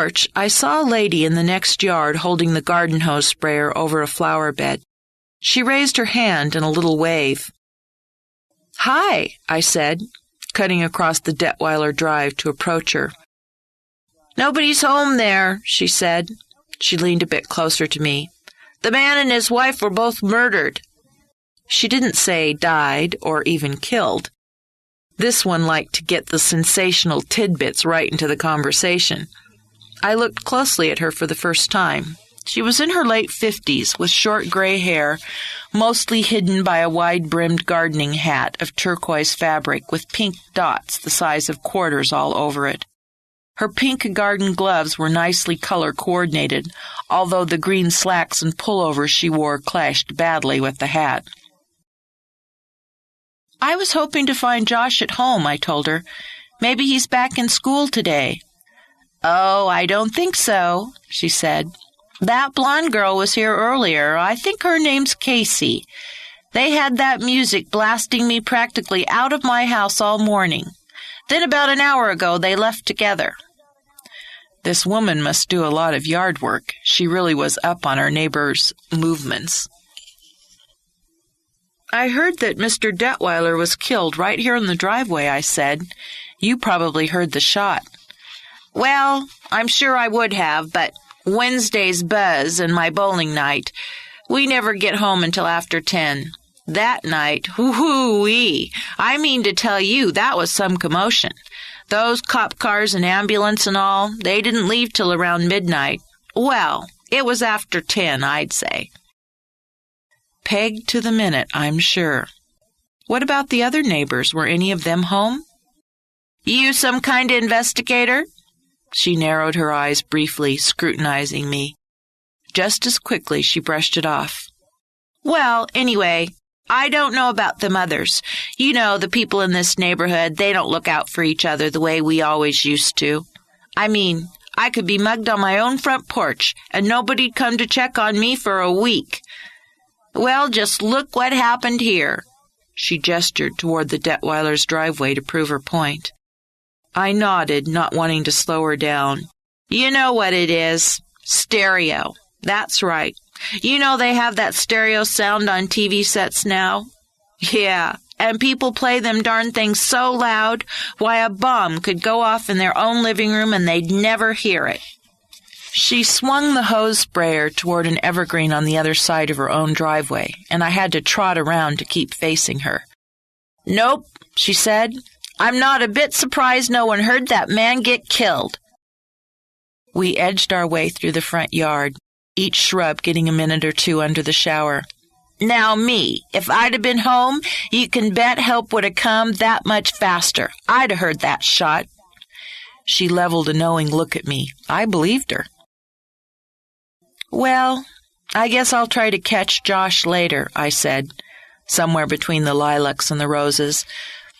porch, I saw a lady in the next yard holding the garden hose sprayer over a flower bed. She raised her hand in a little wave. "Hi," I said, cutting across the Detweiller drive to approach her. "Nobody's home there," she said. She leaned a bit closer to me. "The man and his wife were both murdered." She didn't say died or even killed. This one liked to get the sensational tidbits right into the conversation. I looked closely at her for the first time. She was in her late 50s, with short gray hair, mostly hidden by a wide-brimmed gardening hat of turquoise fabric with pink dots the size of quarters all over it. Her pink garden gloves were nicely color-coordinated, although the green slacks and pullovers she wore clashed badly with the hat. "I was hoping to find Josh at home," I told her. "Maybe he's back in school today." "Oh, I don't think so," she said. "That blonde girl was here earlier. I think her name's Casey. They had that music blasting me practically out of my house all morning. Then about an hour ago they left together." This woman must do a lot of yard work. She really was up on her neighbor's movements. "I heard that Mr. Detweiller was killed right here in the driveway," I said. "You probably heard the shot." "Well, I'm sure I would have, but Wednesday's buzz and my bowling night. We never get home until after 10. That night, whoo-wee, I mean to tell you, that was some commotion. Those cop cars and ambulance and all, they didn't leave till around midnight. Well, it was after 10, I'd say." Pegged to the minute, I'm sure. What about the other neighbors? Were any of them home? "You some kind of investigator?" She narrowed her eyes briefly, scrutinizing me. Just as quickly, she brushed it off. "Well, anyway, I don't know about them others. You know, the people in this neighborhood, they don't look out for each other the way we always used to. I mean, I could be mugged on my own front porch, and nobody'd come to check on me for a week. Well, just look what happened here." She gestured toward the Detweiller's driveway to prove her point. I nodded, not wanting to slow her down. "You know what it is. Stereo. That's right. You know they have that stereo sound on TV sets now? Yeah, and people play them darn things so loud, why a bomb could go off in their own living room and they'd never hear it." She swung the hose sprayer toward an evergreen on the other side of her own driveway, and I had to trot around to keep facing her. "Nope," she said. "I'm not a bit surprised no one heard that man get killed." We edged our way through the front yard, each shrub getting a minute or two under the shower. "Now me, if I'd have been home, you can bet help would have come that much faster. I'd have heard that shot." She leveled a knowing look at me. I believed her. "Well, I guess I'll try to catch Josh later," I said, somewhere between the lilacs and the roses.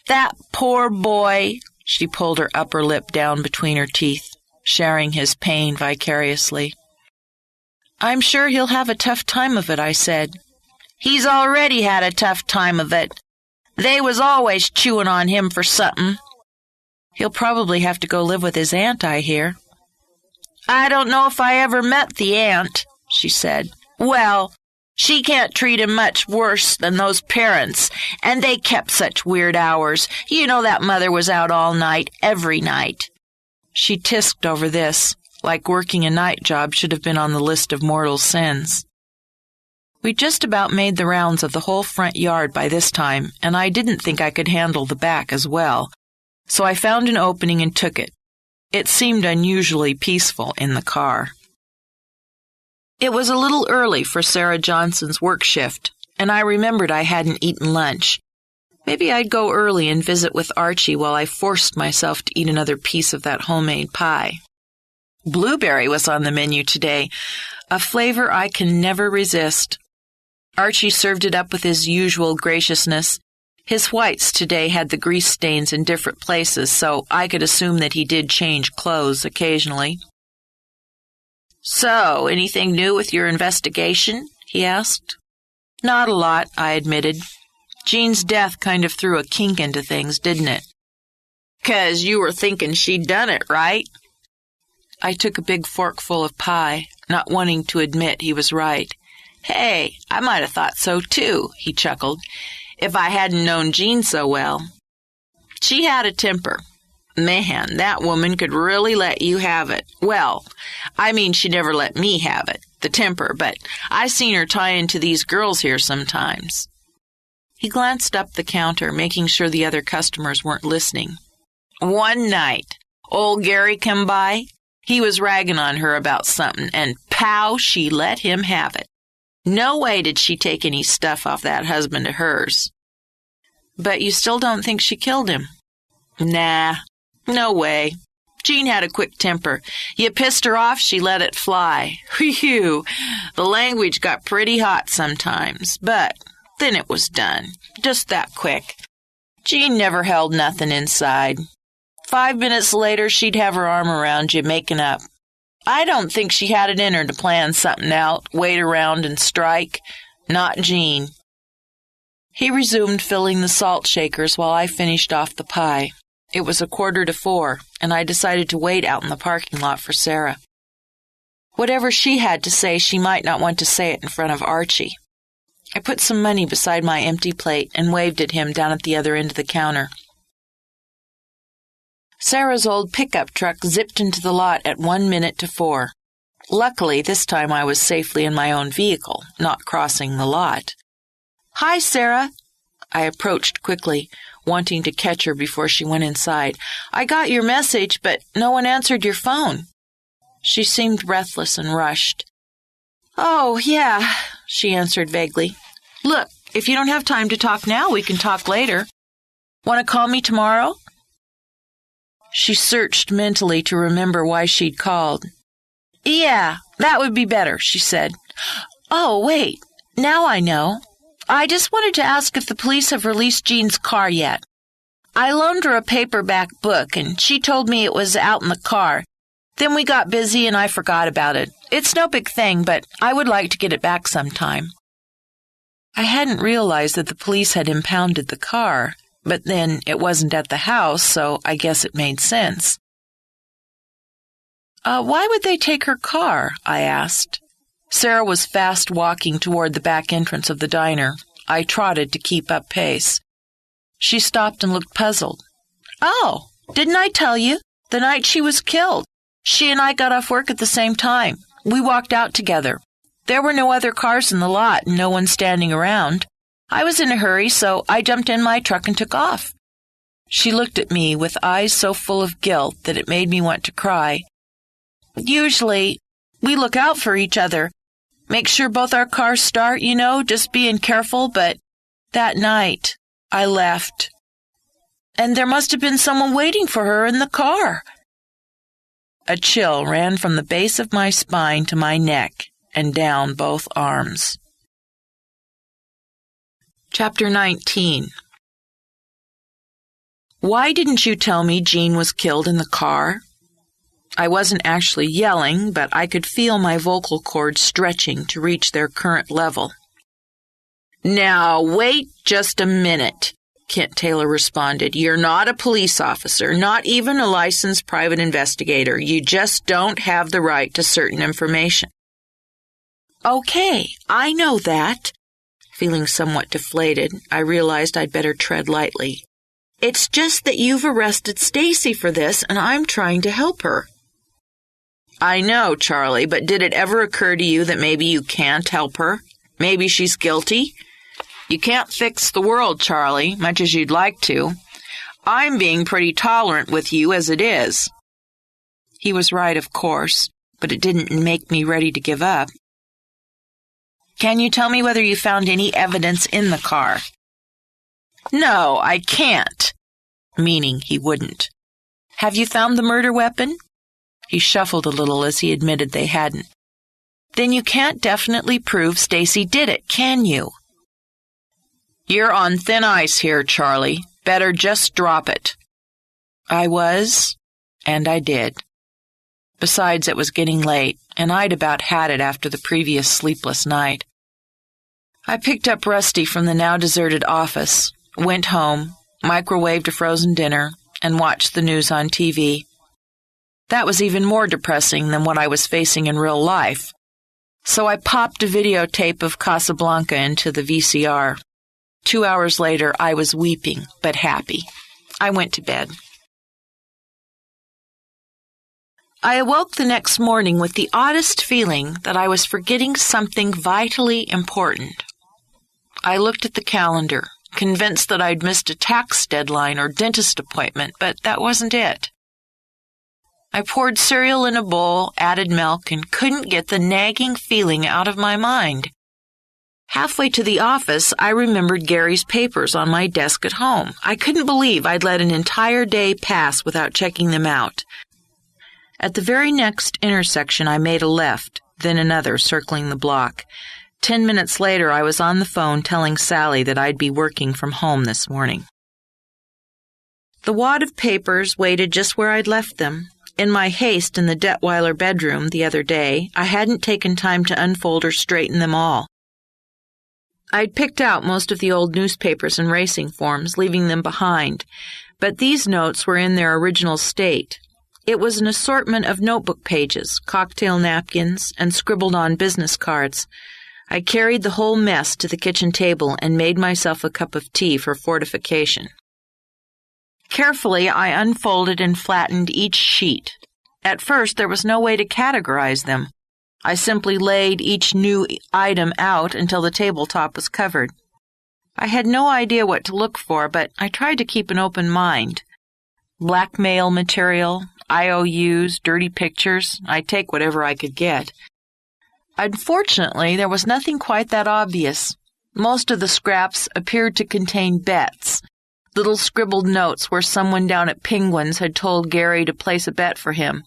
"That poor boy," she pulled her upper lip down between her teeth, sharing his pain vicariously. "I'm sure he'll have a tough time of it," I said. "He's already had a tough time of it. They was always chewing on him for something." "He'll probably have to go live with his aunt, I hear." "I don't know if I ever met the aunt," she said. "Well, she can't treat him much worse than those parents, and they kept such weird hours. You know that mother was out all night, every night." She tisked over this, like working a night job should have been on the list of mortal sins. We just about made the rounds of the whole front yard by this time, and I didn't think I could handle the back as well, so I found an opening and took it. It seemed unusually peaceful in the car. It was a little early for Sarah Johnson's work shift, and I remembered I hadn't eaten lunch. Maybe I'd go early and visit with Archie while I forced myself to eat another piece of that homemade pie. Blueberry was on the menu today, a flavor I can never resist. Archie served it up with his usual graciousness. His whites today had the grease stains in different places, so I could assume that he did change clothes occasionally. "So, anything new with your investigation?" he asked. "Not a lot," I admitted. "Jean's death kind of threw a kink into things, didn't it?" "'Cause you were thinking she'd done it, right?" I took a big forkful of pie, not wanting to admit he was right. "Hey, I might have thought so too," he chuckled, "if I hadn't known Jean so well. She had a temper. Man, that woman could really let you have it. Well, I mean, she never let me have it, the temper, but I seen her tie into these girls here sometimes." He glanced up the counter, making sure the other customers weren't listening. "One night, old Gary come by. He was ragging on her about something, and pow, she let him have it. No way did she take any stuff off that husband of hers." "But you still don't think she killed him?" "Nah, no way. Jean had a quick temper. You pissed her off, she let it fly. Whew, the language got pretty hot sometimes, but then it was done, just that quick. Jean never held nothing inside. 5 minutes later, she'd have her arm around you, making up. I don't think she had it in her to plan something out, wait around and strike. Not Jean." He resumed filling the salt shakers while I finished off the pie. It was 3:45, and I decided to wait out in the parking lot for Sarah. Whatever she had to say, she might not want to say it in front of Archie. I put some money beside my empty plate and waved at him down at the other end of the counter. Sarah's old pickup truck zipped into the lot at 4:01. Luckily, this time I was safely in my own vehicle, not crossing the lot. "Hi, Sarah." I approached quickly, wanting to catch her before she went inside. "I got your message, but no one answered your phone." She seemed breathless and rushed. "Oh, yeah," she answered vaguely. "Look, if you don't have time to talk now, we can talk later. Want to call me tomorrow?" She searched mentally to remember why she'd called. "Yeah, that would be better," she said. "Oh, wait, now I know. I just wanted to ask if the police have released Jean's car yet. I loaned her a paperback book, and she told me it was out in the car. Then we got busy, and I forgot about it. It's no big thing, but I would like to get it back sometime." I hadn't realized that the police had impounded the car, but then it wasn't at the house, so I guess it made sense. Why would they take her car?" I asked. Sarah was fast walking toward the back entrance of the diner. I trotted to keep up pace. She stopped and looked puzzled. "Oh, didn't I tell you? The night she was killed. She and I got off work at the same time. We walked out together. There were no other cars in the lot and no one standing around. I was in a hurry, so I jumped in my truck and took off." She looked at me with eyes so full of guilt that it made me want to cry. "Usually, we look out for each other. Make sure both our cars start, just being careful, but that night, I left. And there must have been someone waiting for her in the car." A chill ran from the base of my spine to my neck and down both arms. Chapter 19. "Why didn't you tell me Jean was killed in the car?" I wasn't actually yelling, but I could feel my vocal cords stretching to reach their current level. "Now, wait just a minute," Kent Taylor responded. "You're not a police officer, not even a licensed private investigator. You just don't have the right to certain information." "Okay, I know that." Feeling somewhat deflated, I realized I'd better tread lightly. "It's just that you've arrested Stacy for this, and I'm trying to help her." "I know, Charlie, but did it ever occur to you that maybe you can't help her? Maybe she's guilty? You can't fix the world, Charlie, much as you'd like to. I'm being pretty tolerant with you as it is." He was right, of course, but it didn't make me ready to give up. "Can you tell me whether you found any evidence in the car?" "No, I can't," meaning he wouldn't. "Have you found the murder weapon?" He shuffled a little as he admitted they hadn't. "Then you can't definitely prove Stacy did it, can you?" "You're on thin ice here, Charlie. Better just drop it." I was, and I did. Besides, it was getting late, and I'd about had it after the previous sleepless night. I picked up Rusty from the now-deserted office, went home, microwaved a frozen dinner, and watched the news on TV. That was even more depressing than what I was facing in real life. So I popped a videotape of Casablanca into the VCR. 2 hours later, I was weeping, but happy. I went to bed. I awoke the next morning with the oddest feeling that I was forgetting something vitally important. I looked at the calendar, convinced that I'd missed a tax deadline or dentist appointment, but that wasn't it. I poured cereal in a bowl, added milk, and couldn't get the nagging feeling out of my mind. Halfway to the office, I remembered Gary's papers on my desk at home. I couldn't believe I'd let an entire day pass without checking them out. At the very next intersection, I made a left, then another, circling the block. 10 minutes later, I was on the phone telling Sally that I'd be working from home this morning. The wad of papers waited just where I'd left them. In my haste in the Detweiller bedroom the other day, I hadn't taken time to unfold or straighten them all. I'd picked out most of the old newspapers and racing forms, leaving them behind, but these notes were in their original state. It was an assortment of notebook pages, cocktail napkins, and scribbled-on business cards. I carried the whole mess to the kitchen table and made myself a cup of tea for fortification. Carefully, I unfolded and flattened each sheet. At first, there was no way to categorize them. I simply laid each new item out until the tabletop was covered. I had no idea what to look for, but I tried to keep an open mind. Blackmail material, IOUs, dirty pictures, I'd take whatever I could get. Unfortunately, there was nothing quite that obvious. Most of the scraps appeared to contain bets, little scribbled notes where someone down at Penguins had told Gary to place a bet for him.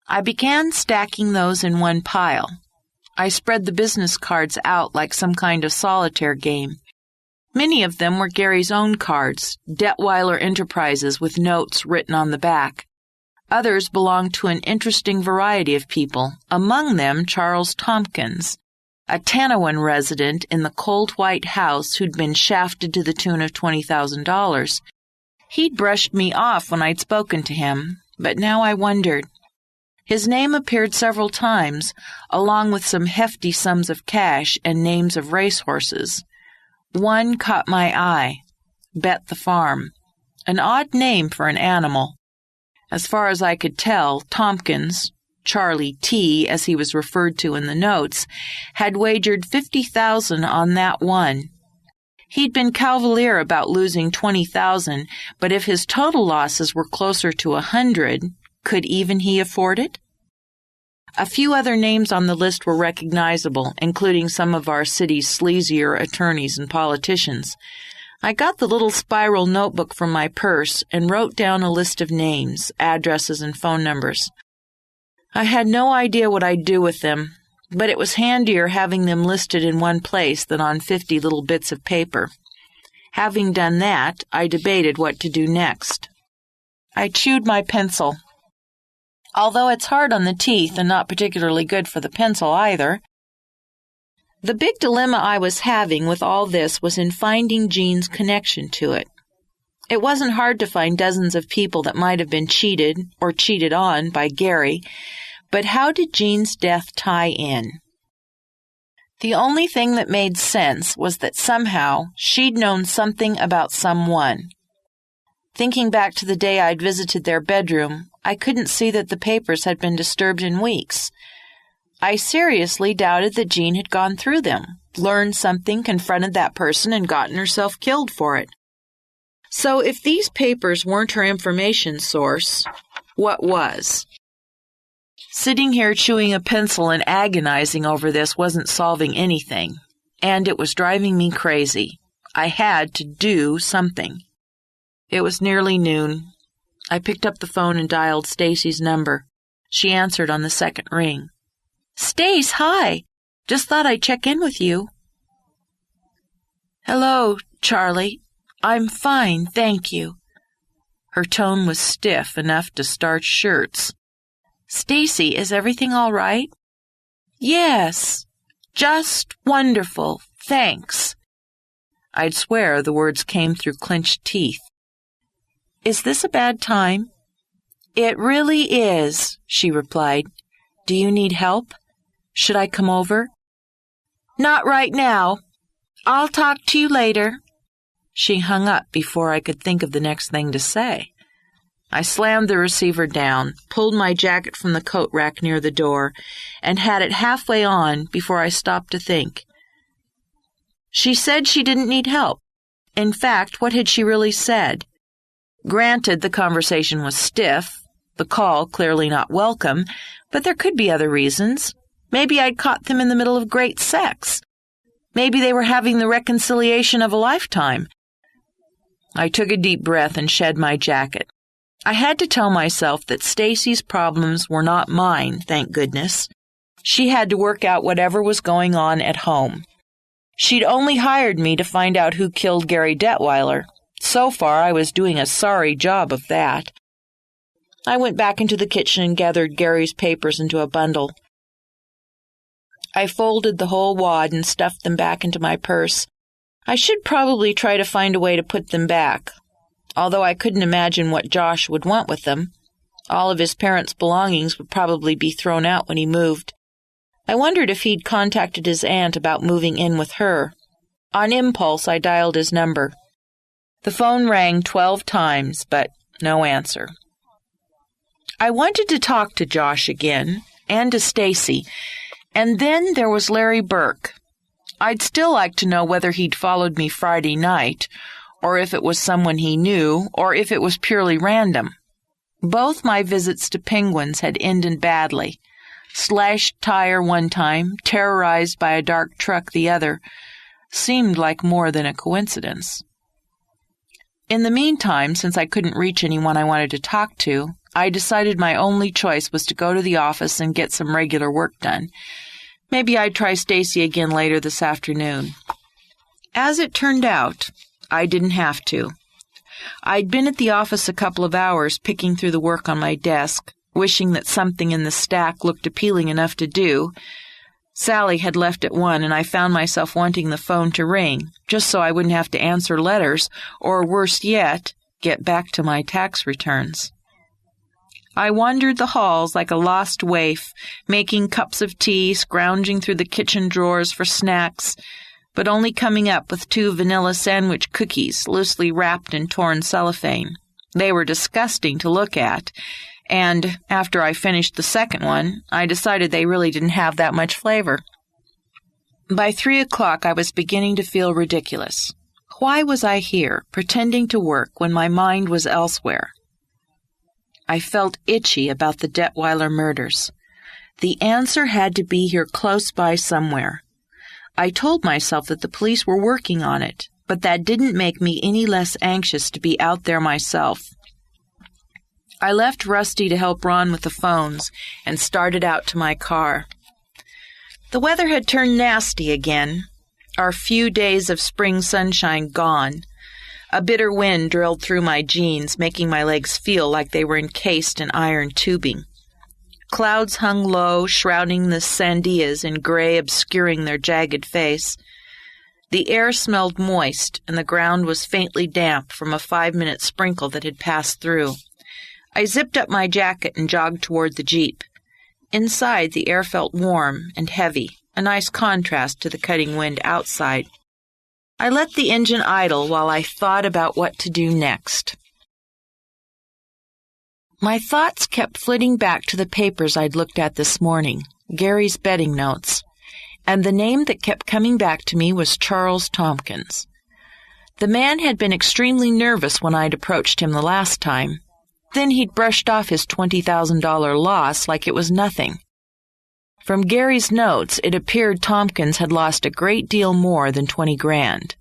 I began stacking those in one pile. I spread the business cards out like some kind of solitaire game. Many of them were Gary's own cards, Detweiller Enterprises with notes written on the back. Others belonged to an interesting variety of people, among them Charles Tompkins, a Tanawin resident in the cold white house who'd been shafted to the tune of $20,000. He'd brushed me off when I'd spoken to him, but now I wondered. His name appeared several times, along with some hefty sums of cash and names of racehorses. One caught my eye, Bet the Farm, an odd name for an animal. As far as I could tell, Tompkins, Charlie T, as he was referred to in the notes, had wagered $50,000 on that one. He'd been cavalier about losing $20,000, but if his total losses were closer to $100,000, could even he afford it? A few other names on the list were recognizable, including some of our city's sleazier attorneys and politicians. I got the little spiral notebook from my purse and wrote down a list of names, addresses, and phone numbers. I had no idea what I'd do with them, but it was handier having them listed in one place than on 50 little bits of paper. Having done that, I debated what to do next. I chewed my pencil. Although it's hard on the teeth and not particularly good for the pencil either. The big dilemma I was having with all this was in finding Jean's connection to it. It wasn't hard to find dozens of people that might have been cheated or cheated on by Gary, but how did Jean's death tie in? The only thing that made sense was that somehow she'd known something about someone. Thinking back to the day I'd visited their bedroom, I couldn't see that the papers had been disturbed in weeks. I seriously doubted that Jean had gone through them, learned something, confronted that person, and gotten herself killed for it. So if these papers weren't her information source, what was? Sitting here chewing a pencil and agonizing over this wasn't solving anything, and it was driving me crazy. I had to do something. It was nearly noon. I picked up the phone and dialed Stacy's number. She answered on the second ring. "Stace, hi. Just thought I'd check in with you." "Hello, Charlie. I'm fine, thank you." Her tone was stiff enough to starch shirts. "Stacy, is everything all right?" "Yes. Just wonderful, thanks." I'd swear the words came through clenched teeth. "Is this a bad time?" "It really is," she replied. "Do you need help? Should I come over?" "Not right now. I'll talk to you later." She hung up before I could think of the next thing to say. I slammed the receiver down, pulled my jacket from the coat rack near the door, and had it halfway on before I stopped to think. She said she didn't need help. In fact, what had she really said? Granted, the conversation was stiff, the call clearly not welcome, but there could be other reasons. Maybe I'd caught them in the middle of great sex. Maybe they were having the reconciliation of a lifetime. I took a deep breath and shed my jacket. I had to tell myself that Stacy's problems were not mine, thank goodness. She had to work out whatever was going on at home. She'd only hired me to find out who killed Gary Detweiler. So far, I was doing a sorry job of that. I went back into the kitchen and gathered Gary's papers into a bundle. I folded the whole wad and stuffed them back into my purse. I should probably try to find a way to put them back, although I couldn't imagine what Josh would want with them. All of his parents' belongings would probably be thrown out when he moved. I wondered if he'd contacted his aunt about moving in with her. On impulse, I dialed his number. The phone rang 12 times, but no answer. I wanted to talk to Josh again, and to Stacy, and then there was Larry Burke. I'd still like to know whether he'd followed me Friday night, or if it was someone he knew, or if it was purely random. Both my visits to Penguins had ended badly. Slashed tire one time, terrorized by a dark truck the other, seemed like more than a coincidence. In the meantime, since I couldn't reach anyone I wanted to talk to, I decided my only choice was to go to the office and get some regular work done. Maybe I'd try Stacy again later this afternoon. As it turned out, I didn't have to. I'd been at the office a couple of hours picking through the work on my desk, wishing that something in the stack looked appealing enough to do. Sally had left at 1, and I found myself wanting the phone to ring, just so I wouldn't have to answer letters, or worse yet, get back to my tax returns. I wandered the halls like a lost waif, making cups of tea, scrounging through the kitchen drawers for snacks, but only coming up with 2 vanilla sandwich cookies loosely wrapped in torn cellophane. They were disgusting to look at, and after I finished the second one, I decided they really didn't have that much flavor. By 3 o'clock, I was beginning to feel ridiculous. Why was I here, pretending to work when my mind was elsewhere? I felt itchy about the Detweiler murders. The answer had to be here close by somewhere. I told myself that the police were working on it, but that didn't make me any less anxious to be out there myself. I left Rusty to help Ron with the phones and started out to my car. The weather had turned nasty again, our few days of spring sunshine gone. A bitter wind drilled through my jeans, making my legs feel like they were encased in iron tubing. Clouds hung low, shrouding the sandias in gray, obscuring their jagged face. The air smelled moist, and the ground was faintly damp from a 5-minute sprinkle that had passed through. I zipped up my jacket and jogged toward the Jeep. Inside, the air felt warm and heavy, a nice contrast to the cutting wind outside. I let the engine idle while I thought about what to do next. My thoughts kept flitting back to the papers I'd looked at this morning, Gary's betting notes, and the name that kept coming back to me was Charles Tompkins. The man had been extremely nervous when I'd approached him the last time. Then he'd brushed off his $20,000 loss like it was nothing. From Gary's notes, it appeared Tompkins had lost a great deal more than $20,000.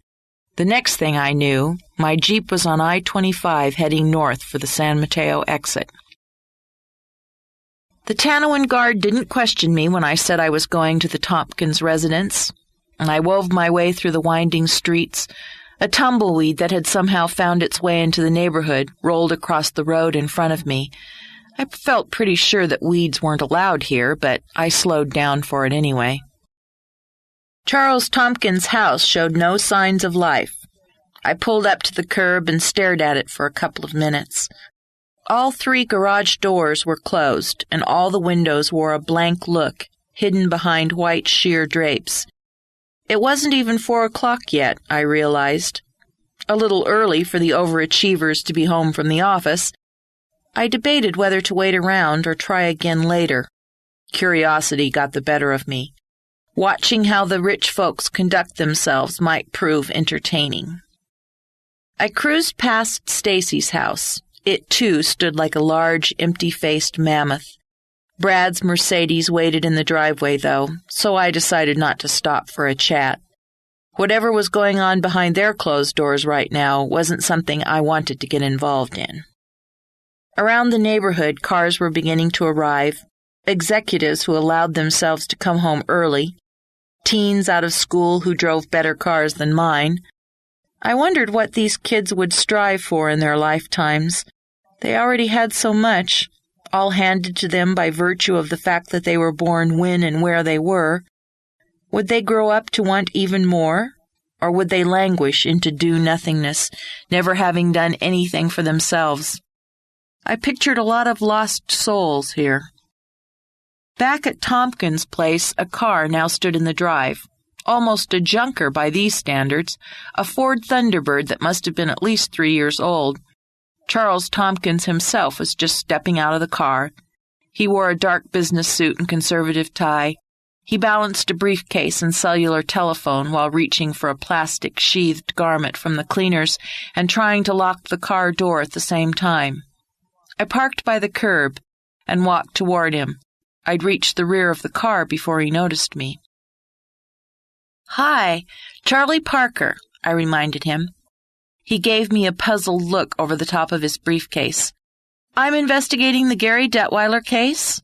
The next thing I knew, my Jeep was on I-25 heading north for the San Mateo exit. The Tanawin guard didn't question me when I said I was going to the Tompkins residence, and I wove my way through the winding streets. A tumbleweed that had somehow found its way into the neighborhood rolled across the road in front of me. I felt pretty sure that weeds weren't allowed here, but I slowed down for it anyway. Charles Tompkins' house showed no signs of life. I pulled up to the curb and stared at it for a couple of minutes. All 3 garage doors were closed, and all the windows wore a blank look, hidden behind white sheer drapes. It wasn't even 4 o'clock yet, I realized. A little early for the overachievers to be home from the office. I debated whether to wait around or try again later. Curiosity got the better of me. Watching how the rich folks conduct themselves might prove entertaining. I cruised past Stacy's house. It, too, stood like a large, empty-faced mammoth. Brad's Mercedes waited in the driveway, though, so I decided not to stop for a chat. Whatever was going on behind their closed doors right now wasn't something I wanted to get involved in. Around the neighborhood, cars were beginning to arrive, executives who allowed themselves to come home early, teens out of school who drove better cars than mine. I wondered what these kids would strive for in their lifetimes. They already had so much, all handed to them by virtue of the fact that they were born when and where they were. Would they grow up to want even more, or would they languish into do-nothingness, never having done anything for themselves? I pictured a lot of lost souls here. Back at Tompkins' place, a car now stood in the drive. Almost a junker by these standards, a Ford Thunderbird that must have been at least 3 years old. Charles Tompkins himself was just stepping out of the car. He wore a dark business suit and conservative tie. He balanced a briefcase and cellular telephone while reaching for a plastic sheathed garment from the cleaners and trying to lock the car door at the same time. I parked by the curb and walked toward him. I'd reached the rear of the car before he noticed me. "Hi, Charlie Parker," I reminded him. He gave me a puzzled look over the top of his briefcase. "I'm investigating the Gary Detweiler case?"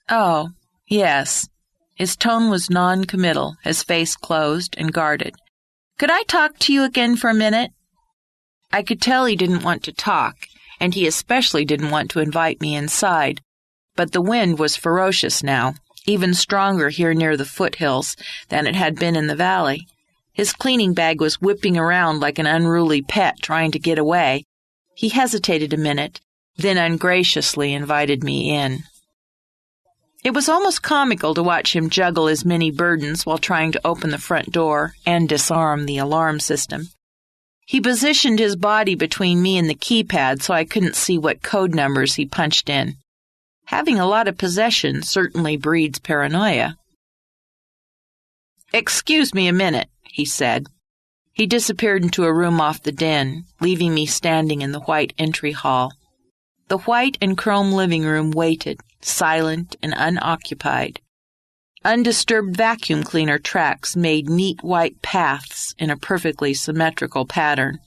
"Oh, yes." His tone was non-committal, his face closed and guarded. "Could I talk to you again for a minute?" I could tell he didn't want to talk, and he especially didn't want to invite me inside. But the wind was ferocious now, even stronger here near the foothills than it had been in the valley. His cleaning bag was whipping around like an unruly pet trying to get away. He hesitated a minute, then ungraciously invited me in. It was almost comical to watch him juggle his many burdens while trying to open the front door and disarm the alarm system. He positioned his body between me and the keypad so I couldn't see what code numbers he punched in. Having a lot of possession certainly breeds paranoia. "Excuse me a minute," he said. He disappeared into a room off the den, leaving me standing in the white entry hall. The white and chrome living room waited, silent and unoccupied. Undisturbed vacuum cleaner tracks made neat white paths in a perfectly symmetrical pattern.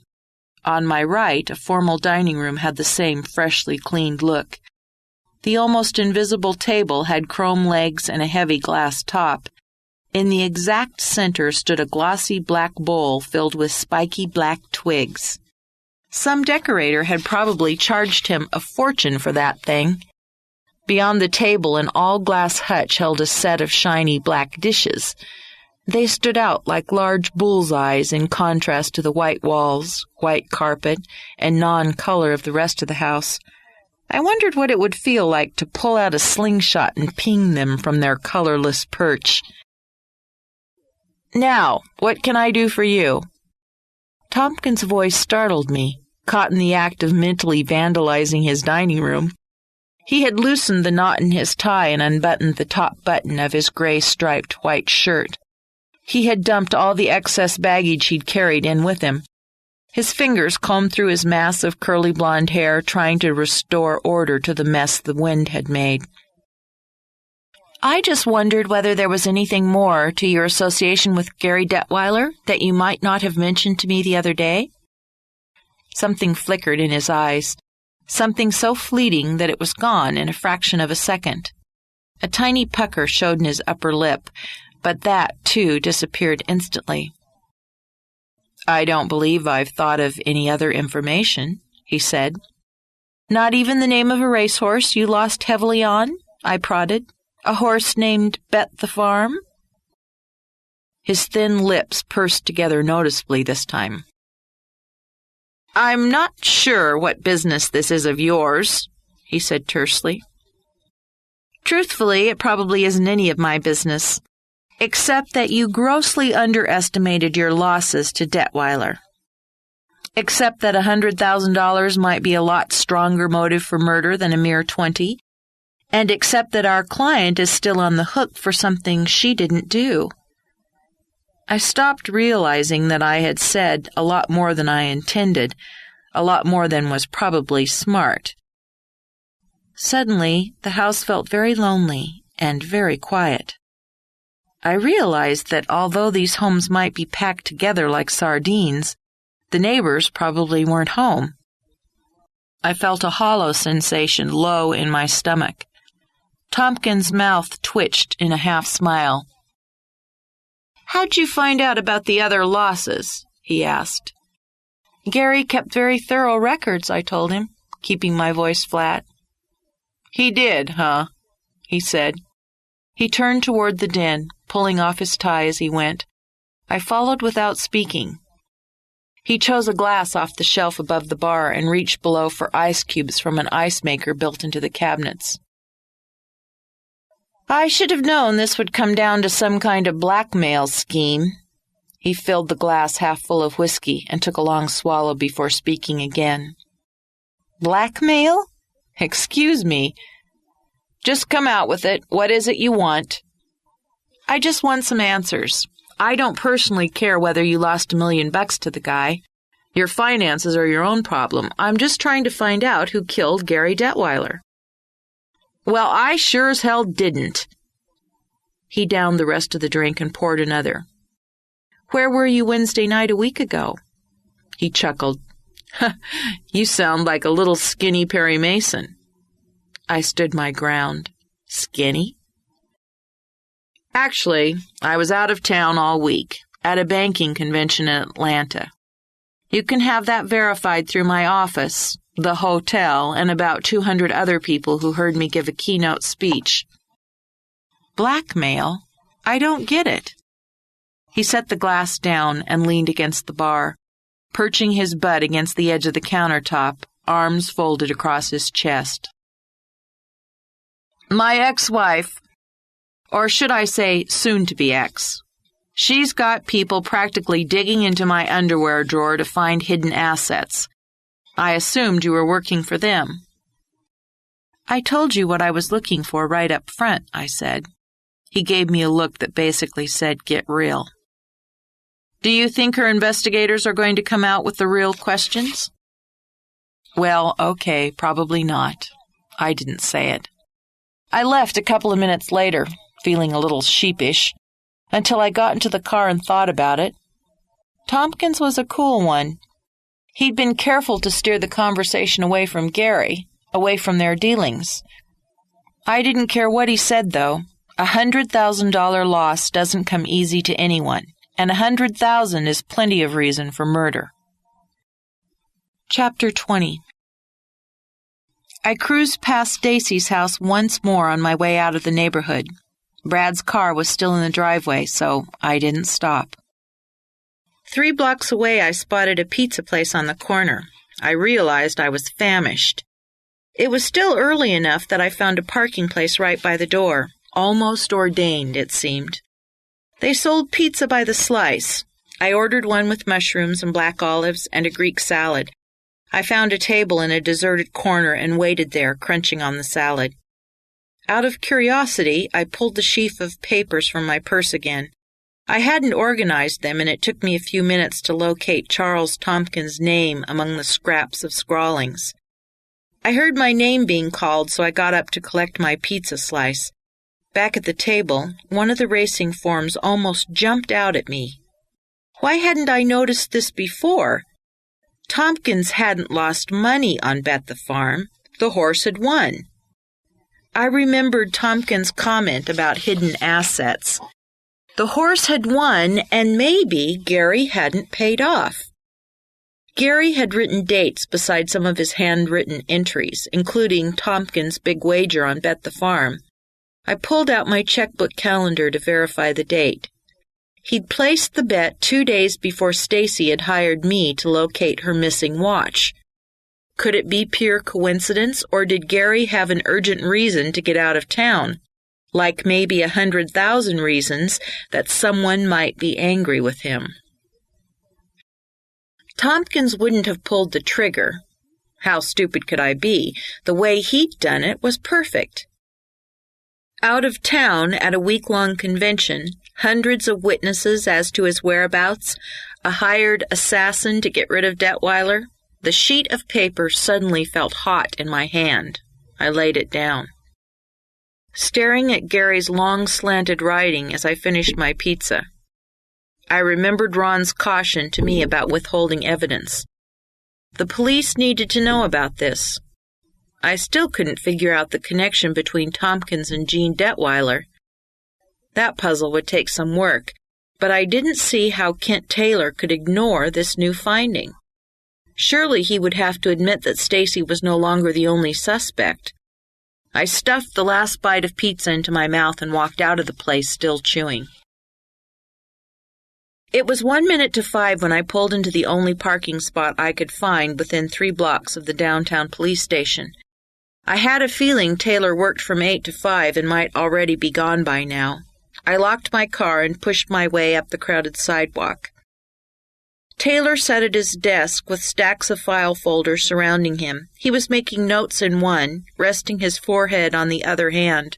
On my right, a formal dining room had the same freshly cleaned look. The almost invisible table had chrome legs and a heavy glass top. In the exact center stood a glossy black bowl filled with spiky black twigs. Some decorator had probably charged him a fortune for that thing. Beyond the table, an all-glass hutch held a set of shiny black dishes. They stood out like large bullseyes in contrast to the white walls, white carpet, and non-color of the rest of the house. I wondered what it would feel like to pull out a slingshot and ping them from their colorless perch. "Now, what can I do for you?" Tompkins' voice startled me, caught in the act of mentally vandalizing his dining room. He had loosened the knot in his tie and unbuttoned the top button of his gray-striped white shirt. He had dumped all the excess baggage he'd carried in with him. His fingers combed through his mass of curly blonde hair, trying to restore order to the mess the wind had made. "I just wondered whether there was anything more to your association with Gary Detweiler that you might not have mentioned to me the other day?" Something flickered in his eyes, something so fleeting that it was gone in a fraction of a second. A tiny pucker showed in his upper lip, but that, too, disappeared instantly. "I don't believe I've thought of any other information," he said. "Not even the name of a racehorse you lost heavily on?" I prodded. "A horse named Bet the Farm?" His thin lips pursed together noticeably this time. I'm not sure what business this is of yours, he said tersely. Truthfully, it probably isn't any of my business, except that you grossly underestimated your losses to Detweiller. Except that $100,000 might be a lot stronger motive for murder than a mere 20, and except that our client is still on the hook for something she didn't do. I stopped realizing that I had said a lot more than I intended, a lot more than was probably smart. Suddenly, the house felt very lonely and very quiet. I realized that although these homes might be packed together like sardines, the neighbors probably weren't home. I felt a hollow sensation low in my stomach. Tompkins' mouth twitched in a half-smile. "How'd you find out about the other losses?" he asked. "Gary kept very thorough records," I told him, keeping my voice flat. "He did, huh?" he said. He turned toward the den, pulling off his tie as he went. I followed without speaking. He chose a glass off the shelf above the bar and reached below for ice cubes from an ice maker built into the cabinets. "I should have known this would come down to some kind of blackmail scheme." He filled the glass half full of whiskey and took a long swallow before speaking again. "Blackmail? Excuse me." "Just come out with it. What is it you want?" "I just want some answers. I don't personally care whether you lost $1 million to the guy. Your finances are your own problem. I'm just trying to find out who killed Gary Detweiller." "Well, I sure as hell didn't." He downed the rest of the drink and poured another. "Where were you Wednesday night a week ago?" He chuckled. "You sound like a little skinny Perry Mason." I stood my ground. Skinny? "Actually, I was out of town all week, at a banking convention in Atlanta. You can have that verified through my office, the hotel, and about 200 other people who heard me give a keynote speech." "Blackmail? I don't get it." He set the glass down and leaned against the bar, perching his butt against the edge of the countertop, arms folded across his chest. "My ex-wife, or should I say soon-to-be ex, she's got people practically digging into my underwear drawer to find hidden assets. I assumed you were working for them." "I told you what I was looking for right up front," I said. He gave me a look that basically said, "Get real." "Do you think her investigators are going to come out with the real questions?" "Well, okay, probably not." I didn't say it. I left a couple of minutes later, feeling a little sheepish, until I got into the car and thought about it. Tompkins was a cool one. He'd been careful to steer the conversation away from Gary, away from their dealings. I didn't care what he said, though. $100,000 loss doesn't come easy to anyone, and $100,000 is plenty of reason for murder. Chapter 20. I cruised past Stacy's house once more on my way out of the neighborhood. Brad's car was still in the driveway, so I didn't stop. 3 blocks away, I spotted a pizza place on the corner. I realized I was famished. It was still early enough that I found a parking place right by the door, almost ordained, it seemed. They sold pizza by the slice. I ordered one with mushrooms and black olives and a Greek salad. I found a table in a deserted corner and waited there, crunching on the salad. Out of curiosity, I pulled the sheaf of papers from my purse again. I hadn't organized them, and it took me a few minutes to locate Charles Tompkins' name among the scraps of scrawlings. I heard my name being called, so I got up to collect my pizza slice. Back at the table, one of the racing forms almost jumped out at me. Why hadn't I noticed this before? Tompkins hadn't lost money on Bet the Farm. The horse had won. I remembered Tompkins' comment about hidden assets. The horse had won, and maybe Gary hadn't paid off. Gary had written dates beside some of his handwritten entries, including Tompkins' big wager on Bet the Farm. I pulled out my checkbook calendar to verify the date. He'd placed the bet 2 days before Stacy had hired me to locate her missing watch. Could it be pure coincidence, or did Gary have an urgent reason to get out of town, like maybe 100,000 reasons that someone might be angry with him? Tompkins wouldn't have pulled the trigger. How stupid could I be? The way he'd done it was perfect. Out of town at a week-long convention, hundreds of witnesses as to his whereabouts, a hired assassin to get rid of Detweiller. The sheet of paper suddenly felt hot in my hand. I laid it down, staring at Gary's long slanted writing as I finished my pizza. I remembered Ron's caution to me about withholding evidence. The police needed to know about this. I still couldn't figure out the connection between Tompkins and Jean Detweiller. That puzzle would take some work, but I didn't see how Kent Taylor could ignore this new finding. Surely he would have to admit that Stacy was no longer the only suspect. I stuffed the last bite of pizza into my mouth and walked out of the place, still chewing. It was 5 when I pulled into the only parking spot I could find within 3 blocks of the downtown police station. I had a feeling Taylor worked from 8 to 5 and might already be gone by now. I locked my car and pushed my way up the crowded sidewalk. Taylor sat at his desk with stacks of file folders surrounding him. He was making notes in one, resting his forehead on the other hand.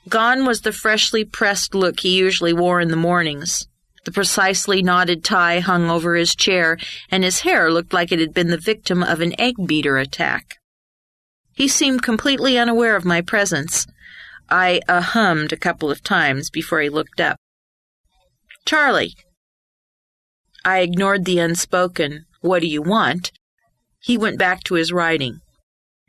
Gone was the freshly pressed look he usually wore in the mornings. The precisely knotted tie hung over his chair, and his hair looked like it had been the victim of an egg-beater attack. He seemed completely unaware of my presence. I hummed a couple of times before he looked up. "Charlie." I ignored the unspoken, "What do you want?" He went back to his writing.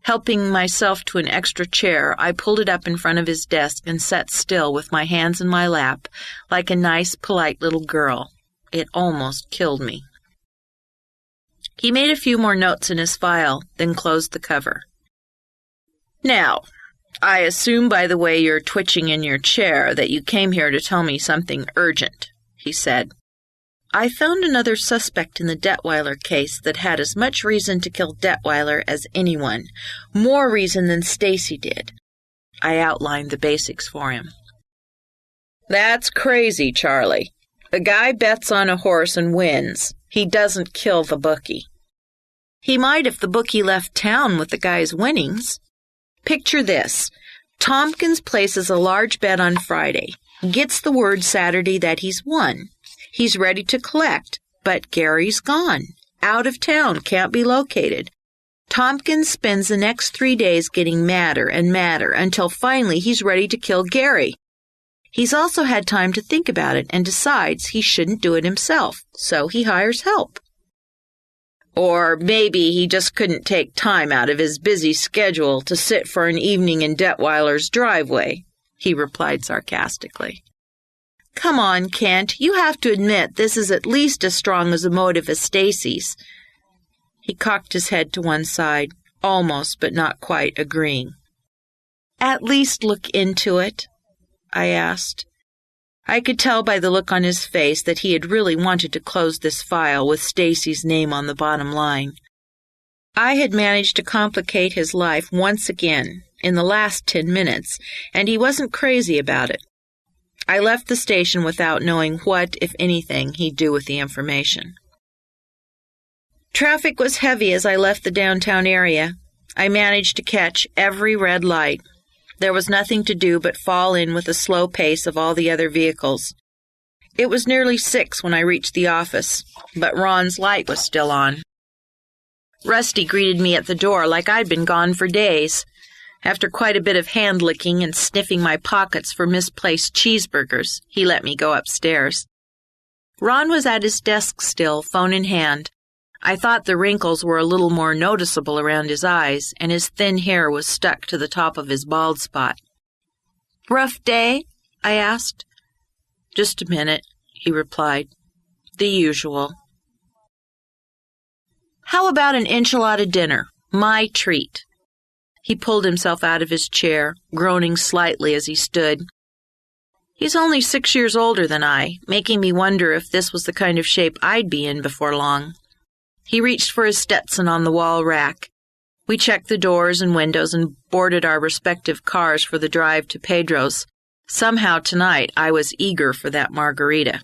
Helping myself to an extra chair, I pulled it up in front of his desk and sat still with my hands in my lap, like a nice, polite little girl. It almost killed me. He made a few more notes in his file, then closed the cover. "Now, I assume by the way you're twitching in your chair that you came here to tell me something urgent," he said. I found another suspect in the Detweiller case that had as much reason to kill Detweiller as anyone, more reason than Stacy did. I outlined the basics for him. "That's crazy, Charlie. The guy bets on a horse and wins. He doesn't kill the bookie." "He might if the bookie left town with the guy's winnings. Picture this. Tompkins places a large bet on Friday, gets the word Saturday that he's won. He's ready to collect, but Gary's gone. Out of town, can't be located. Tompkins spends the next 3 days getting madder and madder until finally he's ready to kill Gary. He's also had time to think about it and decides he shouldn't do it himself, so he hires help. Or maybe he just couldn't take time out of his busy schedule to sit for an evening in Detweiller's driveway," he replied sarcastically. "Come on, Kent, you have to admit this is at least as strong as a motive as Stacy's." He cocked his head to one side, almost but not quite agreeing. "At least look into it?" I asked. I could tell by the look on his face that he had really wanted to close this file with Stacy's name on the bottom line. I had managed to complicate his life once again in the last 10 minutes, and he wasn't crazy about it. I left the station without knowing what, if anything, he'd do with the information. Traffic was heavy as I left the downtown area. I managed to catch every red light. There was nothing to do but fall in with the slow pace of all the other vehicles. It was nearly 6 when I reached the office, but Ron's light was still on. Rusty greeted me at the door like I'd been gone for days. After quite a bit of hand-licking and sniffing my pockets for misplaced cheeseburgers, he let me go upstairs. Ron was at his desk still, phone in hand. I thought the wrinkles were a little more noticeable around his eyes, and his thin hair was stuck to the top of his bald spot. "Rough day?" I asked. "Just a minute," he replied. "The usual." "How about an enchilada dinner? My treat." He pulled himself out of his chair, groaning slightly as he stood. He's only 6 years older than I, making me wonder if this was the kind of shape I'd be in before long. He reached for his Stetson on the wall rack. We checked the doors and windows and boarded our respective cars for the drive to Pedro's. Somehow tonight I was eager for that margarita.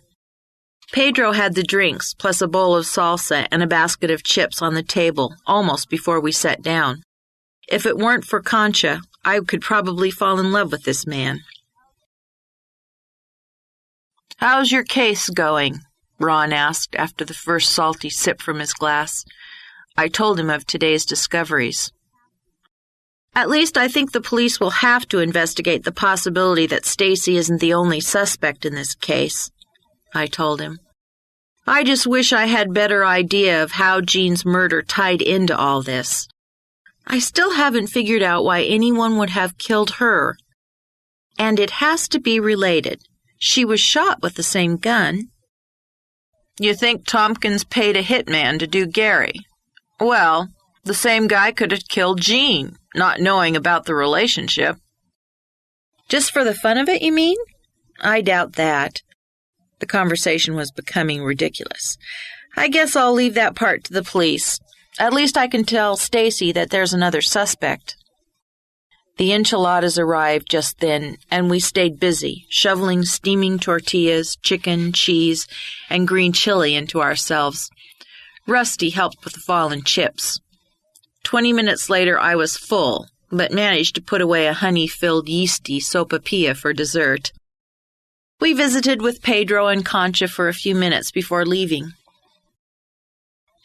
Pedro had the drinks, plus a bowl of salsa and a basket of chips on the table, almost before we sat down. If it weren't for Concha, I could probably fall in love with this man. "How's your case going?" Ron asked after the first salty sip from his glass. I told him of today's discoveries. "At least I think the police will have to investigate the possibility that Stacy isn't the only suspect in this case," I told him. "I just wish I had better idea of how Jean's murder tied into all this. I still haven't figured out why anyone would have killed her. And it has to be related. She was shot with the same gun." "You think Tompkins paid a hitman to do Gary? Well, the same guy could have killed Jean, not knowing about the relationship." "Just for the fun of it, you mean?" "I doubt that." The conversation was becoming ridiculous. "I guess I'll leave that part to the police. At least I can tell Stacy that there's another suspect." The enchiladas arrived just then, and we stayed busy, shoveling steaming tortillas, chicken, cheese, and green chili into ourselves. Rusty helped with the fallen chips. 20 minutes later I was full, but managed to put away a honey-filled yeasty sopapilla for dessert. We visited with Pedro and Concha for a few minutes before leaving.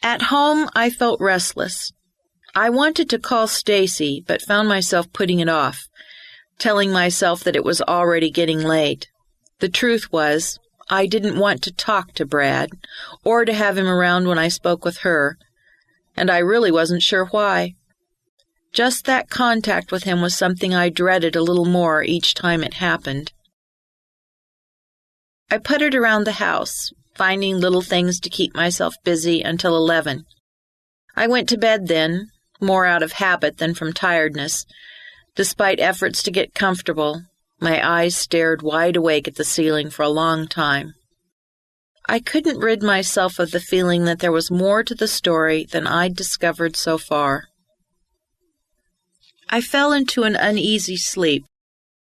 At home, I felt restless. I wanted to call Stacy, but found myself putting it off, telling myself that it was already getting late. The truth was, I didn't want to talk to Brad, or to have him around when I spoke with her, and I really wasn't sure why. Just that contact with him was something I dreaded a little more each time it happened. I puttered around the house, finding little things to keep myself busy until 11. I went to bed then, more out of habit than from tiredness. Despite efforts to get comfortable, my eyes stared wide awake at the ceiling for a long time. I couldn't rid myself of the feeling that there was more to the story than I'd discovered so far. I fell into an uneasy sleep,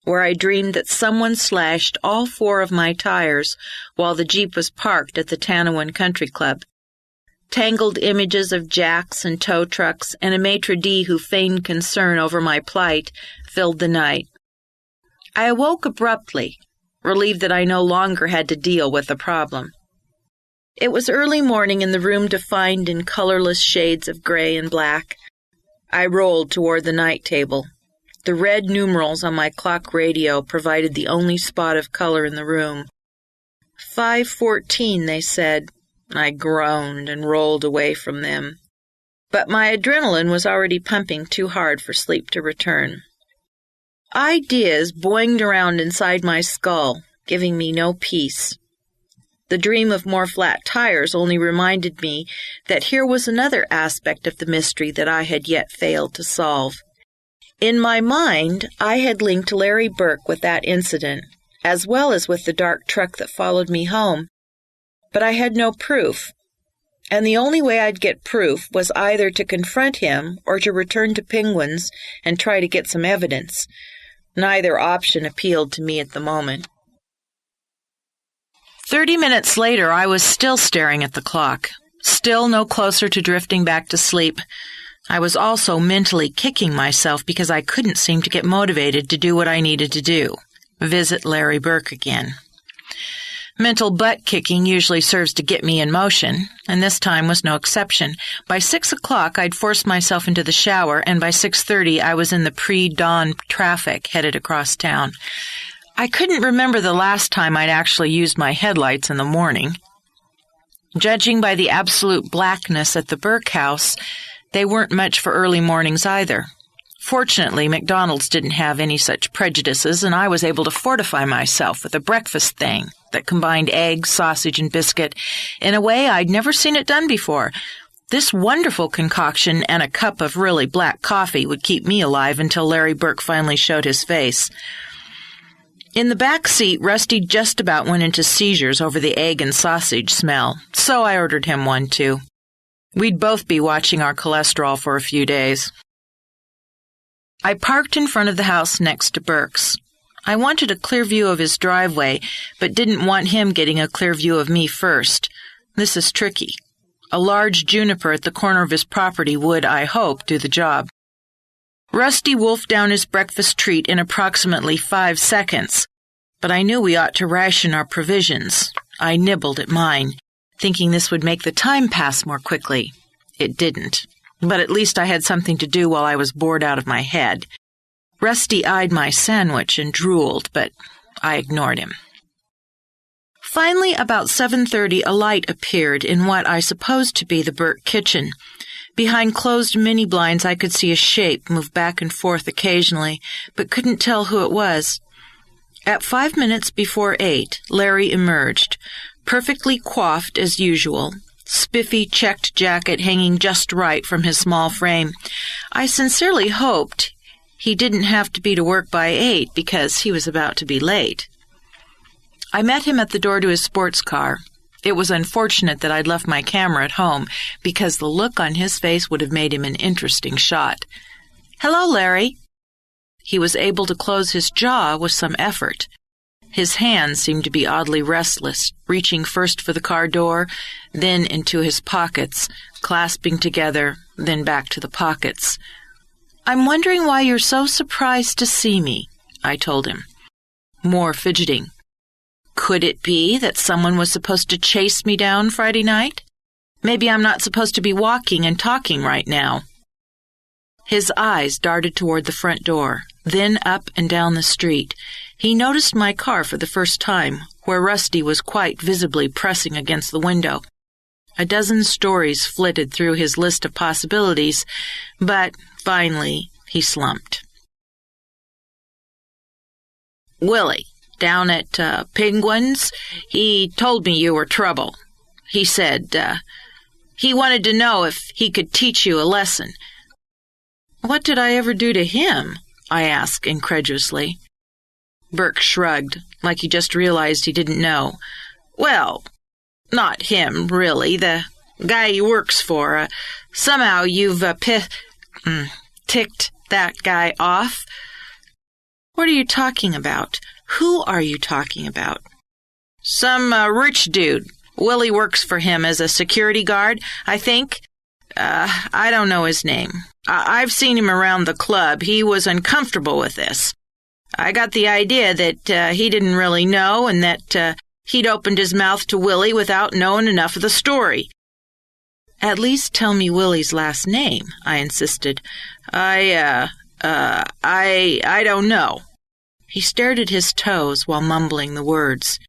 where I dreamed that someone slashed all 4 of my tires while the Jeep was parked at the Tanawin Country Club. Tangled images of jacks and tow trucks and a maitre d' who feigned concern over my plight filled the night. I awoke abruptly, relieved that I no longer had to deal with the problem. It was early morning in the room defined in colorless shades of gray and black. I rolled toward the night table. The red numerals on my clock radio provided the only spot of color in the room. 5:14, they said. I groaned and rolled away from them. But my adrenaline was already pumping too hard for sleep to return. Ideas boinged around inside my skull, giving me no peace. The dream of more flat tires only reminded me that here was another aspect of the mystery that I had yet failed to solve. In my mind, I had linked Larry Burke with that incident, as well as with the dark truck that followed me home. But I had no proof, and the only way I'd get proof was either to confront him or to return to Penguins and try to get some evidence. Neither option appealed to me at the moment. 30 minutes later, I was still staring at the clock, still no closer to drifting back to sleep. I was also mentally kicking myself because I couldn't seem to get motivated to do what I needed to do, visit Larry Burke again. Mental butt-kicking usually serves to get me in motion, and this time was no exception. By 6 o'clock, I'd forced myself into the shower, and by 6:30, I was in the pre-dawn traffic headed across town. I couldn't remember the last time I'd actually used my headlights in the morning. Judging by the absolute blackness at the Burke house, they weren't much for early mornings either. Fortunately, McDonald's didn't have any such prejudices, and I was able to fortify myself with a breakfast thing that combined eggs, sausage, and biscuit in a way I'd never seen it done before. This wonderful concoction and a cup of really black coffee would keep me alive until Larry Burke finally showed his face. In the back seat, Rusty just about went into seizures over the egg and sausage smell, so I ordered him one too. We'd both be watching our cholesterol for a few days. I parked in front of the house next to Burke's. I wanted a clear view of his driveway, but didn't want him getting a clear view of me first. This is tricky. A large juniper at the corner of his property would, I hope, do the job. Rusty wolfed down his breakfast treat in approximately 5 seconds, but I knew we ought to ration our provisions. I nibbled at mine, thinking this would make the time pass more quickly. It didn't, but at least I had something to do while I was bored out of my head. Rusty eyed my sandwich and drooled, but I ignored him. Finally, about 7:30, a light appeared in what I supposed to be the Burke kitchen. Behind closed mini-blinds, I could see a shape move back and forth occasionally, but couldn't tell who it was. At 5 minutes before 8, Larry emerged, perfectly coiffed as usual, spiffy checked jacket hanging just right from his small frame. I sincerely hoped he didn't have to be to work by 8 because he was about to be late. I met him at the door to his sports car. It was unfortunate that I'd left my camera at home because the look on his face would have made him an interesting shot. "Hello, Larry." He was able to close his jaw with some effort. His hands seemed to be oddly restless, reaching first for the car door, then into his pockets, clasping together, then back to the pockets. "I'm wondering why you're so surprised to see me," I told him. More fidgeting. "Could it be that someone was supposed to chase me down Friday night? Maybe I'm not supposed to be walking and talking right now." His eyes darted toward the front door, then up and down the street. He noticed my car for the first time, where Rusty was quite visibly pressing against the window. A dozen stories flitted through his list of possibilities, but finally he slumped. "Willie, down at Penguins, he told me you were trouble. He said he wanted to know if he could teach you a lesson." "What did I ever do to him?" I asked incredulously. Burke shrugged, like he just realized he didn't know. "Well, not him, really. The guy he works for. Somehow you've ticked that guy off." "What are you talking about? Who are you talking about?" "Some rich dude. Willie works for him as a security guard, I think. I don't know his name. I've seen him around the club. He was uncomfortable with this. I got the idea that he didn't really know and that he'd opened his mouth to Willie without knowing enough of the story." "At least tell me Willie's last name," I insisted. I don't know." He stared at his toes while mumbling the words.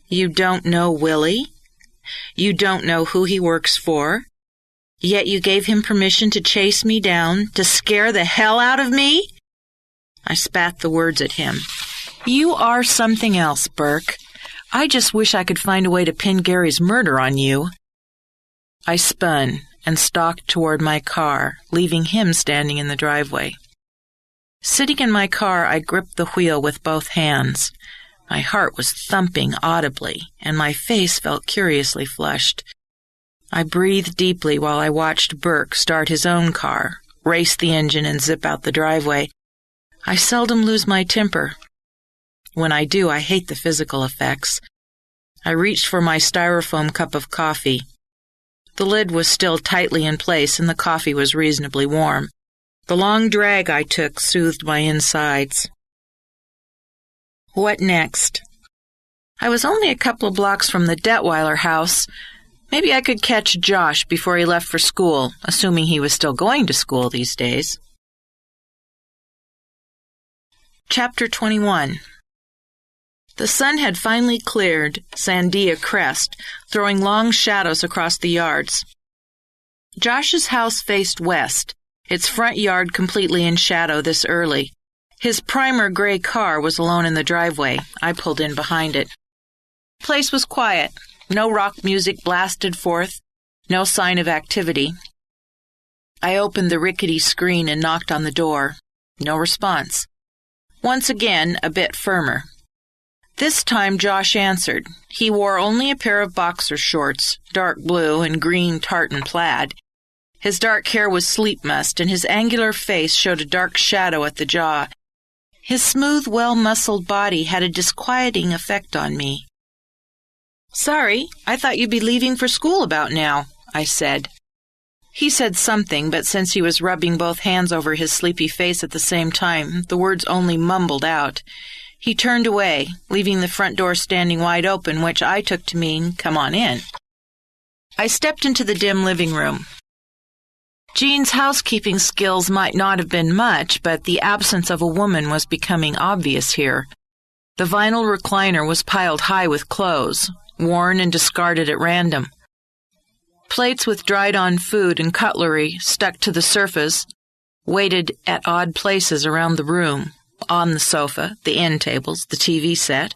"You don't know Willie? You don't know who he works for? Yet you gave him permission to chase me down, to scare the hell out of me?" I spat the words at him. "You are something else, Burke. I just wish I could find a way to pin Gary's murder on you." I spun and stalked toward my car, leaving him standing in the driveway. Sitting in my car, I gripped the wheel with both hands. My heart was thumping audibly, and my face felt curiously flushed. I breathed deeply while I watched Burke start his own car, race the engine, and zip out the driveway. I seldom lose my temper. When I do, I hate the physical effects. I reached for my styrofoam cup of coffee. The lid was still tightly in place, and the coffee was reasonably warm. The long drag I took soothed my insides. What next? I was only a couple of blocks from the Detweiller house. Maybe I could catch Josh before he left for school, assuming he was still going to school these days. Chapter 21. The sun had finally cleared Sandia Crest, throwing long shadows across the yards. Josh's house faced west, its front yard completely in shadow this early. His primer gray car was alone in the driveway. I pulled in behind it. The place was quiet. No rock music blasted forth, no sign of activity. I opened the rickety screen and knocked on the door. No response. Once again, a bit firmer. This time Josh answered. He wore only a pair of boxer shorts, dark blue and green tartan plaid. His dark hair was sleep mussed, and his angular face showed a dark shadow at the jaw. His smooth, well-muscled body had a disquieting effect on me. "Sorry, I thought you'd be leaving for school about now," I said. He said something, but since he was rubbing both hands over his sleepy face at the same time, the words only mumbled out. He turned away, leaving the front door standing wide open, which I took to mean, "Come on in." I stepped into the dim living room. Jean's housekeeping skills might not have been much, but the absence of a woman was becoming obvious here. The vinyl recliner was piled high with clothes, worn and discarded at random. Plates with dried-on food and cutlery stuck to the surface waited at odd places around the room, on the sofa, the end tables, the TV set.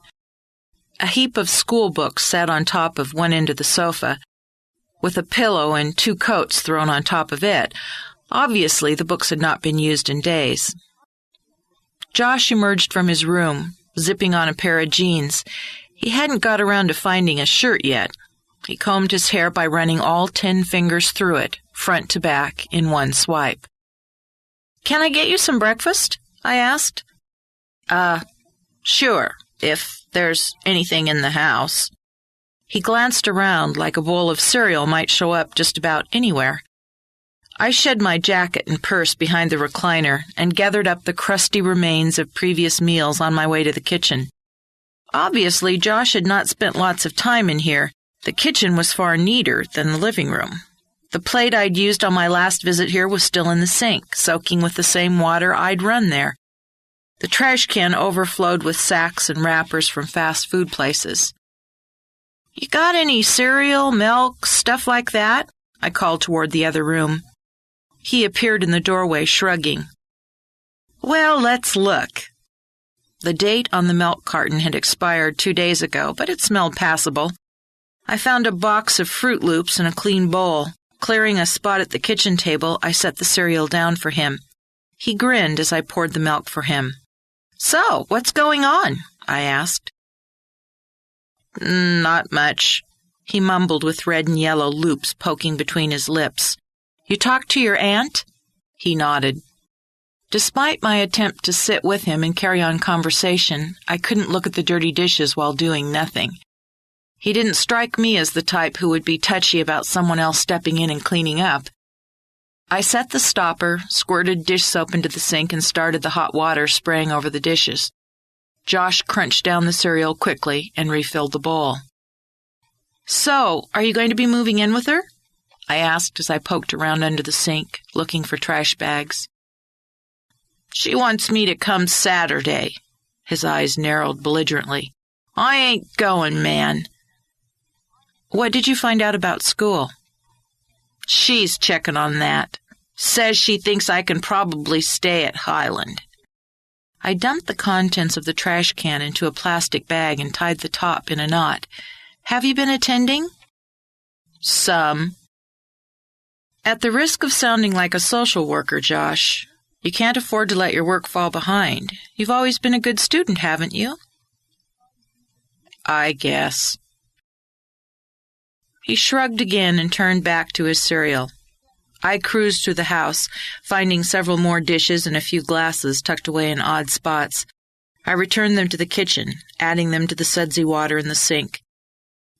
A heap of school books sat on top of one end of the sofa, with a pillow and 2 coats thrown on top of it. Obviously, the books had not been used in days. Josh emerged from his room, zipping on a pair of jeans. He hadn't got around to finding a shirt yet. He combed his hair by running all 10 fingers through it, front to back, in one swipe. "Can I get you some breakfast?" I asked. Sure, if there's anything in the house." He glanced around like a bowl of cereal might show up just about anywhere. I shed my jacket and purse behind the recliner and gathered up the crusty remains of previous meals on my way to the kitchen. Obviously, Josh had not spent lots of time in here. The kitchen was far neater than the living room. The plate I'd used on my last visit here was still in the sink, soaking with the same water I'd run there. The trash can overflowed with sacks and wrappers from fast food places. "You got any cereal, milk, stuff like that?" I called toward the other room. He appeared in the doorway, shrugging. "Well, let's look." The date on the milk carton had expired 2 days ago, but it smelled passable. I found a box of Fruit Loops and a clean bowl. Clearing a spot at the kitchen table, I set the cereal down for him. He grinned as I poured the milk for him. "So, what's going on?" I asked. "Not much," he mumbled with red and yellow loops poking between his lips. "You talked to your aunt?" He nodded. Despite my attempt to sit with him and carry on conversation, I couldn't look at the dirty dishes while doing nothing. He didn't strike me as the type who would be touchy about someone else stepping in and cleaning up. I set the stopper, squirted dish soap into the sink, and started the hot water spraying over the dishes. Josh crunched down the cereal quickly and refilled the bowl. "So, are you going to be moving in with her?" I asked as I poked around under the sink, looking for trash bags. "She wants me to come Saturday." His eyes narrowed belligerently. "I ain't going, man." "What did you find out about school?" "She's checking on that. Says she thinks I can probably stay at Highland." I dumped the contents of the trash can into a plastic bag and tied the top in a knot. "Have you been attending?" "Some." At the risk of sounding like a social worker, Josh, you can't afford to let your work fall behind. You've always been a good student, haven't you? "I guess." He shrugged again and turned back to his cereal. I cruised through the house, finding several more dishes and a few glasses tucked away in odd spots. I returned them to the kitchen, adding them to the sudsy water in the sink.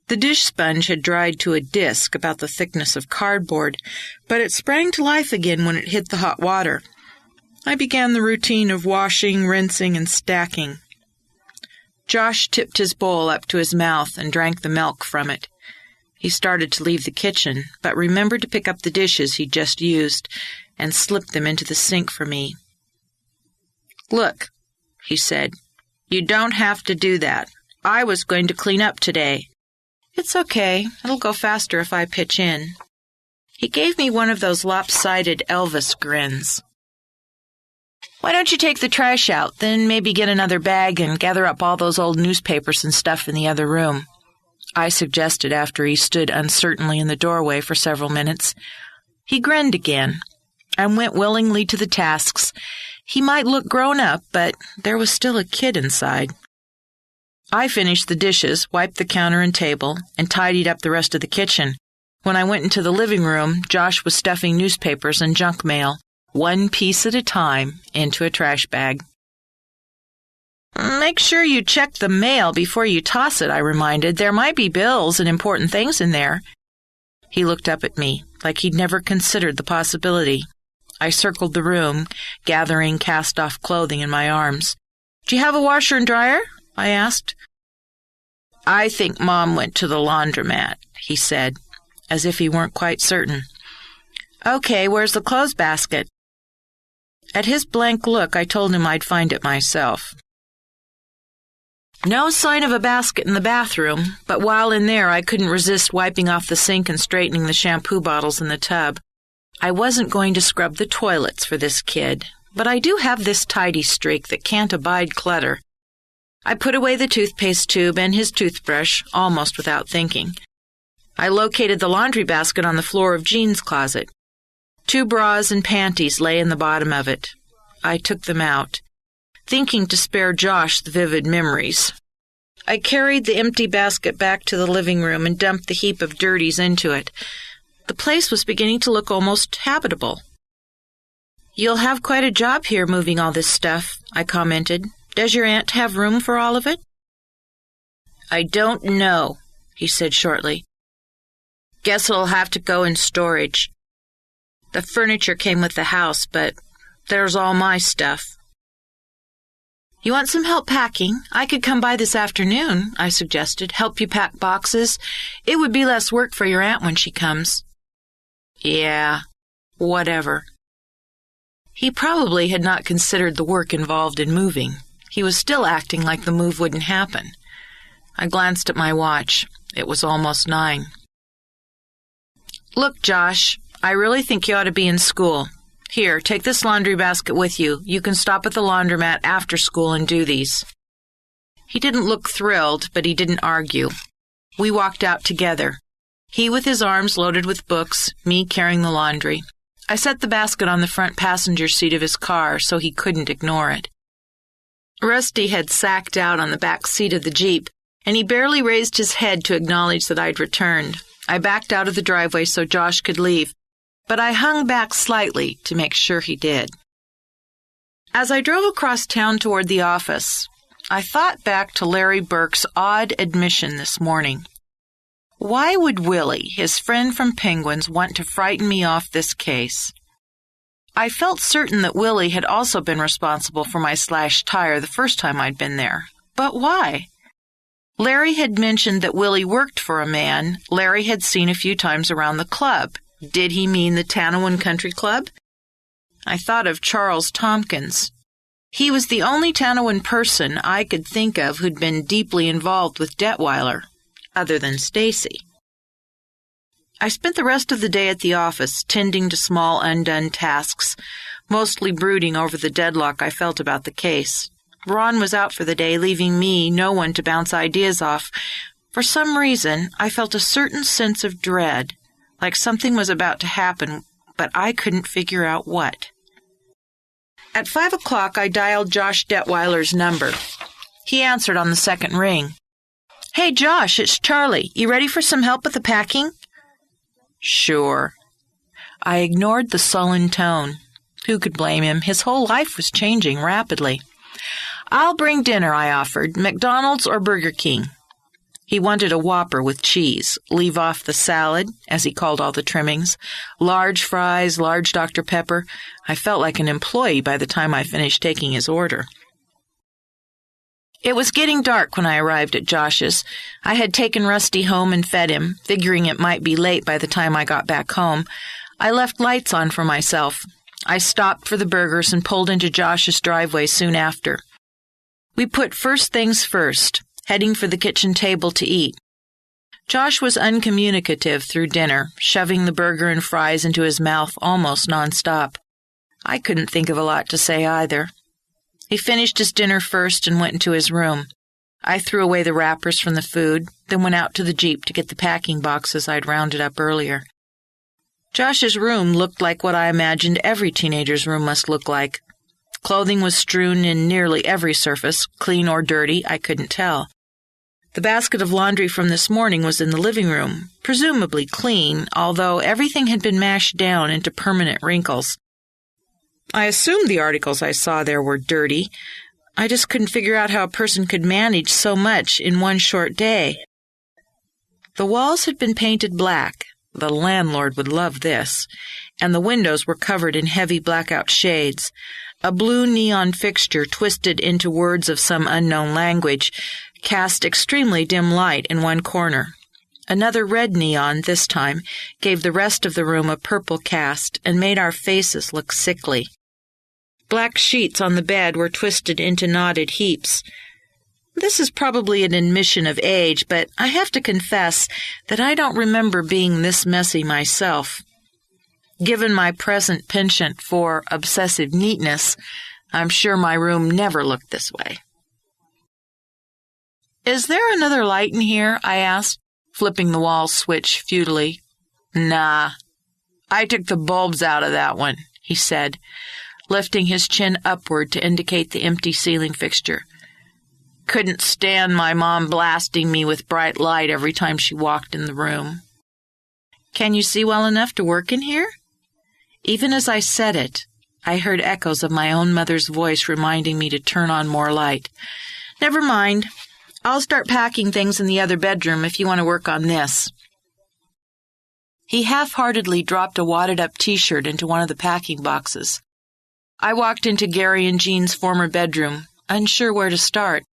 The dish sponge had dried to a disc about the thickness of cardboard, but it sprang to life again when it hit the hot water. I began the routine of washing, rinsing, and stacking. Josh tipped his bowl up to his mouth and drank the milk from it. He started to leave the kitchen, but remembered to pick up the dishes he'd just used and slip them into the sink for me. "Look," he said, "you don't have to do that. I was going to clean up today." "It's okay. It'll go faster if I pitch in." He gave me one of those lopsided Elvis grins. "Why don't you take the trash out, then maybe get another bag and gather up all those old newspapers and stuff in the other room?" I suggested after he stood uncertainly in the doorway for several minutes. He grinned again and went willingly to the tasks. He might look grown up, but there was still a kid inside. I finished the dishes, wiped the counter and table, and tidied up the rest of the kitchen. When I went into the living room, Josh was stuffing newspapers and junk mail, one piece at a time, into a trash bag. "Make sure you check the mail before you toss it," I reminded. "There might be bills and important things in there." He looked up at me, like he'd never considered the possibility. I circled the room, gathering cast-off clothing in my arms. "Do you have a washer and dryer?" I asked. "I think Mom went to the laundromat," he said, as if he weren't quite certain. "Okay, where's the clothes basket?" At his blank look, I told him I'd find it myself. No sign of a basket in the bathroom, but while in there I couldn't resist wiping off the sink and straightening the shampoo bottles in the tub. I wasn't going to scrub the toilets for this kid, but I do have this tidy streak that can't abide clutter. I put away the toothpaste tube and his toothbrush, almost without thinking. I located the laundry basket on the floor of Jean's closet. 2 bras and panties lay in the bottom of it. I took them out, thinking to spare Josh the vivid memories. I carried the empty basket back to the living room and dumped the heap of dirties into it. The place was beginning to look almost habitable. "You'll have quite a job here moving all this stuff," I commented. "Does your aunt have room for all of it?" "I don't know," he said shortly. "Guess it'll have to go in storage. The furniture came with the house, but there's all my stuff." "You want some help packing? I could come by this afternoon," I suggested. "Help you pack boxes. It would be less work for your aunt when she comes." "Yeah, whatever." He probably had not considered the work involved in moving. He was still acting like the move wouldn't happen. I glanced at my watch. It was almost 9. "Look, Josh, I really think you ought to be in school. Here, take this laundry basket with you. You can stop at the laundromat after school and do these." He didn't look thrilled, but he didn't argue. We walked out together. He with his arms loaded with books, me carrying the laundry. I set the basket on the front passenger seat of his car so he couldn't ignore it. Rusty had sacked out on the back seat of the Jeep, and he barely raised his head to acknowledge that I'd returned. I backed out of the driveway so Josh could leave, but I hung back slightly to make sure he did. As I drove across town toward the office, I thought back to Larry Burke's odd admission this morning. Why would Willie, his friend from Penguins, want to frighten me off this case? I felt certain that Willie had also been responsible for my slashed tire the first time I'd been there. But why? Larry had mentioned that Willie worked for a man Larry had seen a few times around the club. Did he mean the Tanawin Country Club? I thought of Charles Tompkins. He was the only Tanawin person I could think of who'd been deeply involved with Detweiller, other than Stacy. I spent the rest of the day at the office, tending to small undone tasks, mostly brooding over the deadlock I felt about the case. Ron was out for the day, leaving me no one to bounce ideas off. For some reason, I felt a certain sense of dread, like something was about to happen, but I couldn't figure out what. At 5 o'clock, I dialed Josh Detweiler's number. He answered on the second ring. "Hey, Josh, it's Charlie. You ready for some help with the packing?" "Sure." I ignored the sullen tone. Who could blame him? His whole life was changing rapidly. "I'll bring dinner," I offered. "McDonald's or Burger King?" He wanted a Whopper with cheese, leave off the salad, as he called all the trimmings, large fries, large Dr. Pepper. I felt like an employee by the time I finished taking his order. It was getting dark when I arrived at Josh's. I had taken Rusty home and fed him, figuring it might be late by the time I got back home. I left lights on for myself. I stopped for the burgers and pulled into Josh's driveway soon after. We put first things first, heading for the kitchen table to eat. Josh was uncommunicative through dinner, shoving the burger and fries into his mouth almost nonstop. I couldn't think of a lot to say either. He finished his dinner first and went into his room. I threw away the wrappers from the food, then went out to the Jeep to get the packing boxes I'd rounded up earlier. Josh's room looked like what I imagined every teenager's room must look like. Clothing was strewn in nearly every surface, clean or dirty, I couldn't tell. The basket of laundry from this morning was in the living room, presumably clean, although everything had been mashed down into permanent wrinkles. I assumed the articles I saw there were dirty. I just couldn't figure out how a person could manage so much in one short day. The walls had been painted black. The landlord would love this. And the windows were covered in heavy blackout shades. A blue neon fixture twisted into words of some unknown language cast extremely dim light in one corner. Another red neon, this time, gave the rest of the room a purple cast and made our faces look sickly. Black sheets on the bed were twisted into knotted heaps. This is probably an admission of age, but I have to confess that I don't remember being this messy myself. Given my present penchant for obsessive neatness, I'm sure my room never looked this way. "Is there another light in here?" I asked, flipping the wall switch futilely. "Nah, I took the bulbs out of that one," he said, lifting his chin upward to indicate the empty ceiling fixture. "Couldn't stand my mom blasting me with bright light every time she walked in the room." "Can you see well enough to work in here?" Even as I said it, I heard echoes of my own mother's voice reminding me to turn on more light. "Never mind. I'll start packing things in the other bedroom if you want to work on this." He half-heartedly dropped a wadded-up T-shirt into one of the packing boxes. I walked into Gary and Jean's former bedroom, unsure where to start.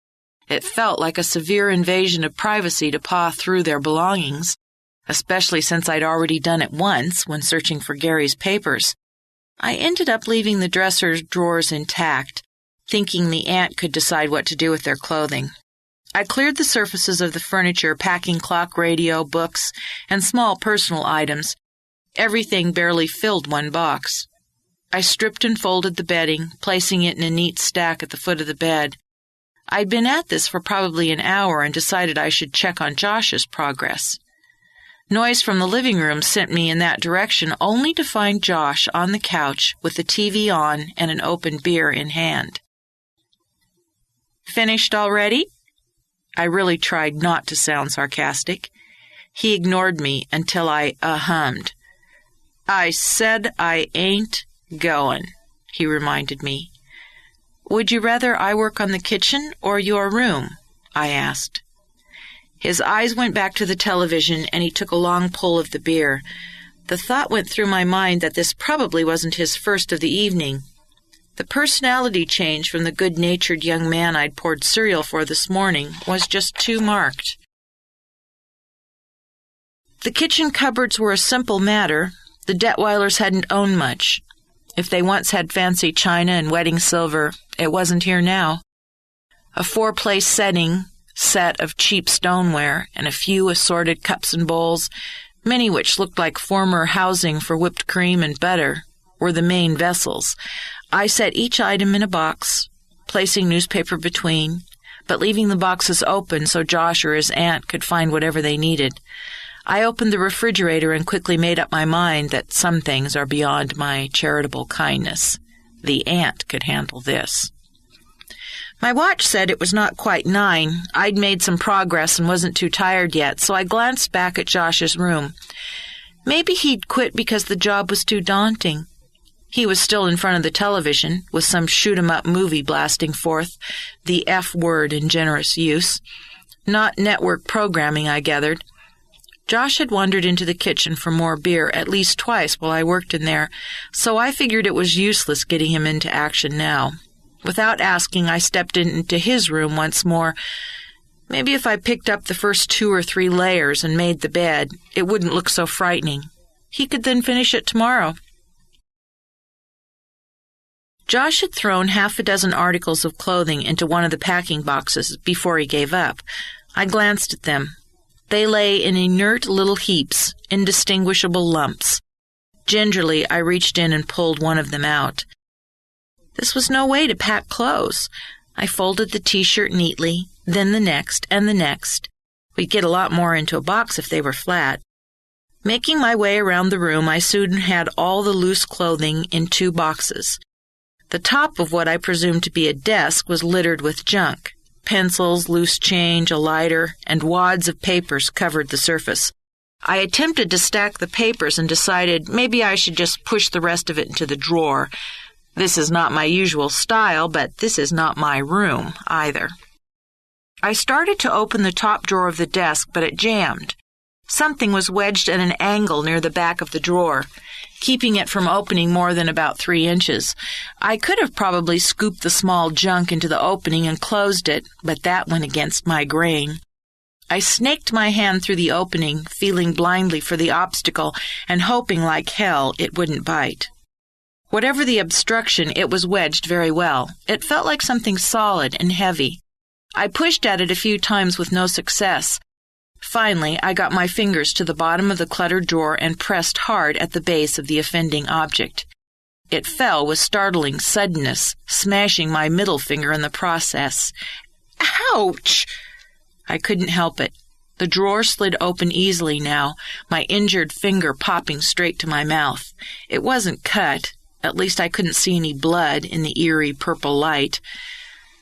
It felt like a severe invasion of privacy to paw through their belongings, especially since I'd already done it once when searching for Gary's papers. I ended up leaving the dresser's drawers intact, thinking the aunt could decide what to do with their clothing. I cleared the surfaces of the furniture, packing clock, radio, books, and small personal items. Everything barely filled one box. I stripped and folded the bedding, placing it in a neat stack at the foot of the bed. I'd been at this for probably an hour and decided I should check on Josh's progress. Noise from the living room sent me in that direction, only to find Josh on the couch with the TV on and an open beer in hand. "Finished already?" I really tried not to sound sarcastic. He ignored me until I hummed. "I said I ain't going," he reminded me. "Would you rather I work on the kitchen or your room?" I asked. His eyes went back to the television, and he took a long pull of the beer. The thought went through my mind that this probably wasn't his first of the evening. The personality change from the good-natured young man I'd poured cereal for this morning was just too marked. The kitchen cupboards were a simple matter. The Detweillers hadn't owned much. If they once had fancy china and wedding silver, it wasn't here now. A four-place set of cheap stoneware, and a few assorted cups and bowls, many which looked like former housing for whipped cream and butter, were the main vessels. I set each item in a box, placing newspaper between, but leaving the boxes open so Josh or his aunt could find whatever they needed. I opened the refrigerator and quickly made up my mind that some things are beyond my charitable kindness. The aunt could handle this. My watch said it was not quite 9. I'd made some progress and wasn't too tired yet, so I glanced back at Josh's room. Maybe he'd quit because the job was too daunting. He was still in front of the television, with some shoot-'em-up movie blasting forth, the F word in generous use. Not network programming, I gathered. Josh had wandered into the kitchen for more beer at least twice while I worked in there, so I figured it was useless getting him into action now. Without asking, I stepped into his room once more. Maybe if I picked up the first 2 or 3 layers and made the bed, it wouldn't look so frightening. He could then finish it tomorrow. Josh had thrown 6 articles of clothing into one of the packing boxes before he gave up. I glanced at them. They lay in inert little heaps, indistinguishable lumps. Gingerly, I reached in and pulled one of them out. This was no way to pack clothes. I folded the T-shirt neatly, then the next and the next. We'd get a lot more into a box if they were flat. Making my way around the room, I soon had all the loose clothing in 2 boxes. The top of what I presumed to be a desk was littered with junk. Pencils, loose change, a lighter, and wads of papers covered the surface. I attempted to stack the papers and decided maybe I should just push the rest of it into the drawer. This is not my usual style, but this is not my room either. I started to open the top drawer of the desk, but it jammed. Something was wedged at an angle near the back of the drawer, keeping it from opening more than about 3 inches. I could have probably scooped the small junk into the opening and closed it, but that went against my grain. I snaked my hand through the opening, feeling blindly for the obstacle and hoping like hell it wouldn't bite. Whatever the obstruction, it was wedged very well. It felt like something solid and heavy. I pushed at it a few times with no success. Finally, I got my fingers to the bottom of the cluttered drawer and pressed hard at the base of the offending object. It fell with startling suddenness, smashing my middle finger in the process. Ouch! I couldn't help it. The drawer slid open easily now, my injured finger popping straight to my mouth. It wasn't cut. At least I couldn't see any blood in the eerie purple light.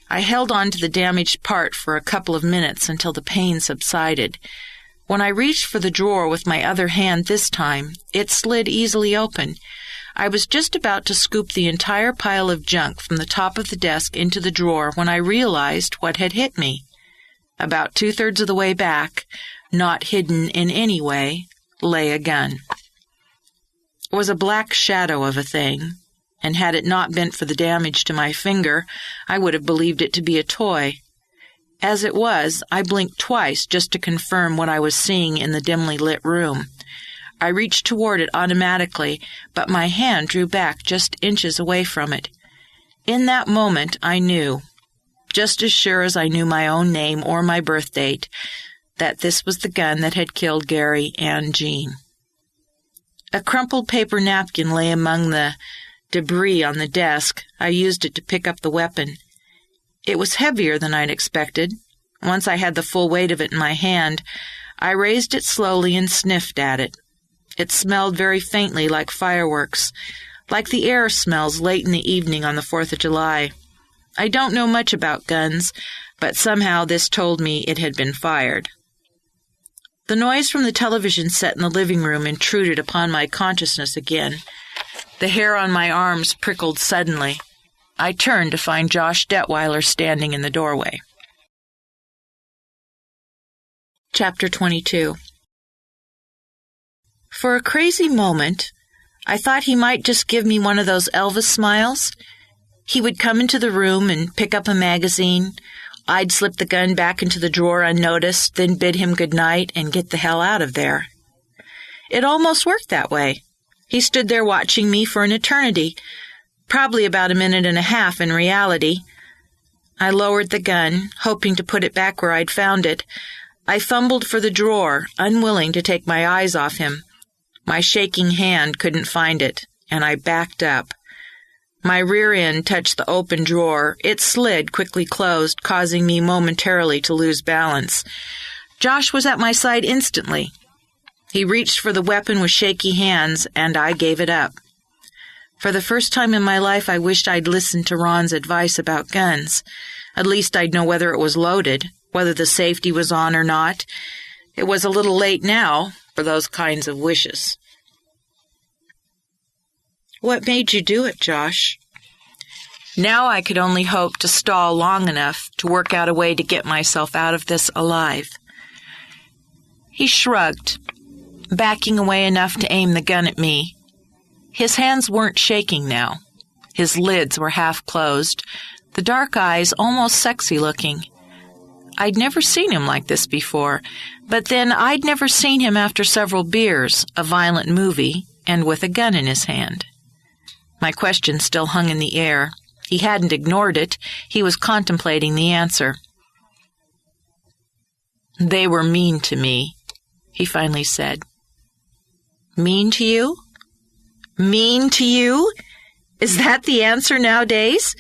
I held on to the damaged part for a couple of minutes until the pain subsided. When I reached for the drawer with my other hand this time, it slid easily open. I was just about to scoop the entire pile of junk from the top of the desk into the drawer when I realized what had hit me. About 2/3 of the way back, not hidden in any way, lay a gun. It was a black shadow of a thing, and had it not been for the damage to my finger, I would have believed it to be a toy. As it was, I blinked twice just to confirm what I was seeing in the dimly lit room. I reached toward it automatically, but my hand drew back just inches away from it. In that moment, I knew, just as sure as I knew my own name or my birth date, that this was the gun that had killed Gary and Jean. A crumpled paper napkin lay among the debris on the desk. I used it to pick up the weapon. It was heavier than I'd expected. Once I had the full weight of it in my hand, I raised it slowly and sniffed at it. It smelled very faintly like fireworks, like the air smells late in the evening on the 4th of July. I don't know much about guns, but somehow this told me it had been fired. The noise from the television set in the living room intruded upon my consciousness again. The hair on my arms prickled suddenly. I turned to find Josh Detweiler standing in the doorway. Chapter 22. For a crazy moment, I thought he might just give me one of those Elvis smiles. He would come into the room and pick up a magazine. I'd slip the gun back into the drawer unnoticed, then bid him good night and get the hell out of there. It almost worked that way. He stood there watching me for an eternity, probably about a minute and a half in reality. I lowered the gun, hoping to put it back where I'd found it. I fumbled for the drawer, unwilling to take my eyes off him. My shaking hand couldn't find it, and I backed up. My rear end touched the open drawer. It slid, quickly closed, causing me momentarily to lose balance. Josh was at my side instantly. He reached for the weapon with shaky hands, and I gave it up. For the first time in my life, I wished I'd listened to Ron's advice about guns. At least I'd know whether it was loaded, whether the safety was on or not. It was a little late now for those kinds of wishes. What made you do it, Josh? Now I could only hope to stall long enough to work out a way to get myself out of this alive. He shrugged, backing away enough to aim the gun at me. His hands weren't shaking now. His lids were half closed, the dark eyes almost sexy-looking. I'd never seen him like this before, but then I'd never seen him after several beers, a violent movie, and with a gun in his hand. My question still hung in the air. He hadn't ignored it. He was contemplating the answer. They were mean to me, he finally said. Mean to you? Mean to you? Is that the answer nowadays?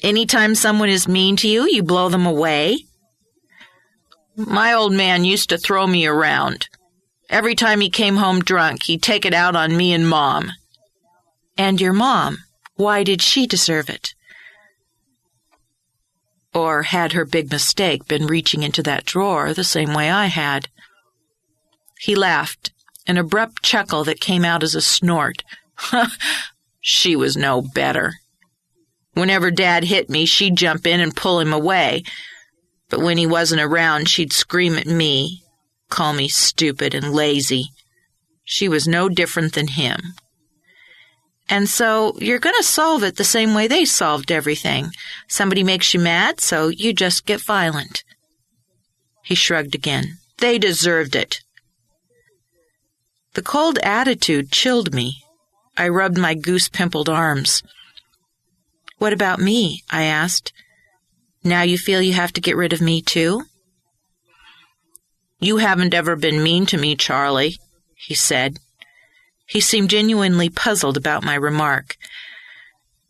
Anytime someone is mean to you, you blow them away? My old man used to throw me around. Every time he came home drunk, he'd take it out on me and Mom. And your mom, why did she deserve it? Or had her big mistake been reaching into that drawer the same way I had? He laughed, an abrupt chuckle that came out as a snort. She was no better. Whenever Dad hit me, she'd jump in and pull him away. But when he wasn't around, she'd scream at me, call me stupid and lazy. She was no different than him. And so you're going to solve it the same way they solved everything. Somebody makes you mad, so you just get violent. He shrugged again. They deserved it. The cold attitude chilled me. I rubbed my goose-pimpled arms. What about me? I asked. Now you feel you have to get rid of me too? You haven't ever been mean to me, Charlie, he said. He seemed genuinely puzzled about my remark.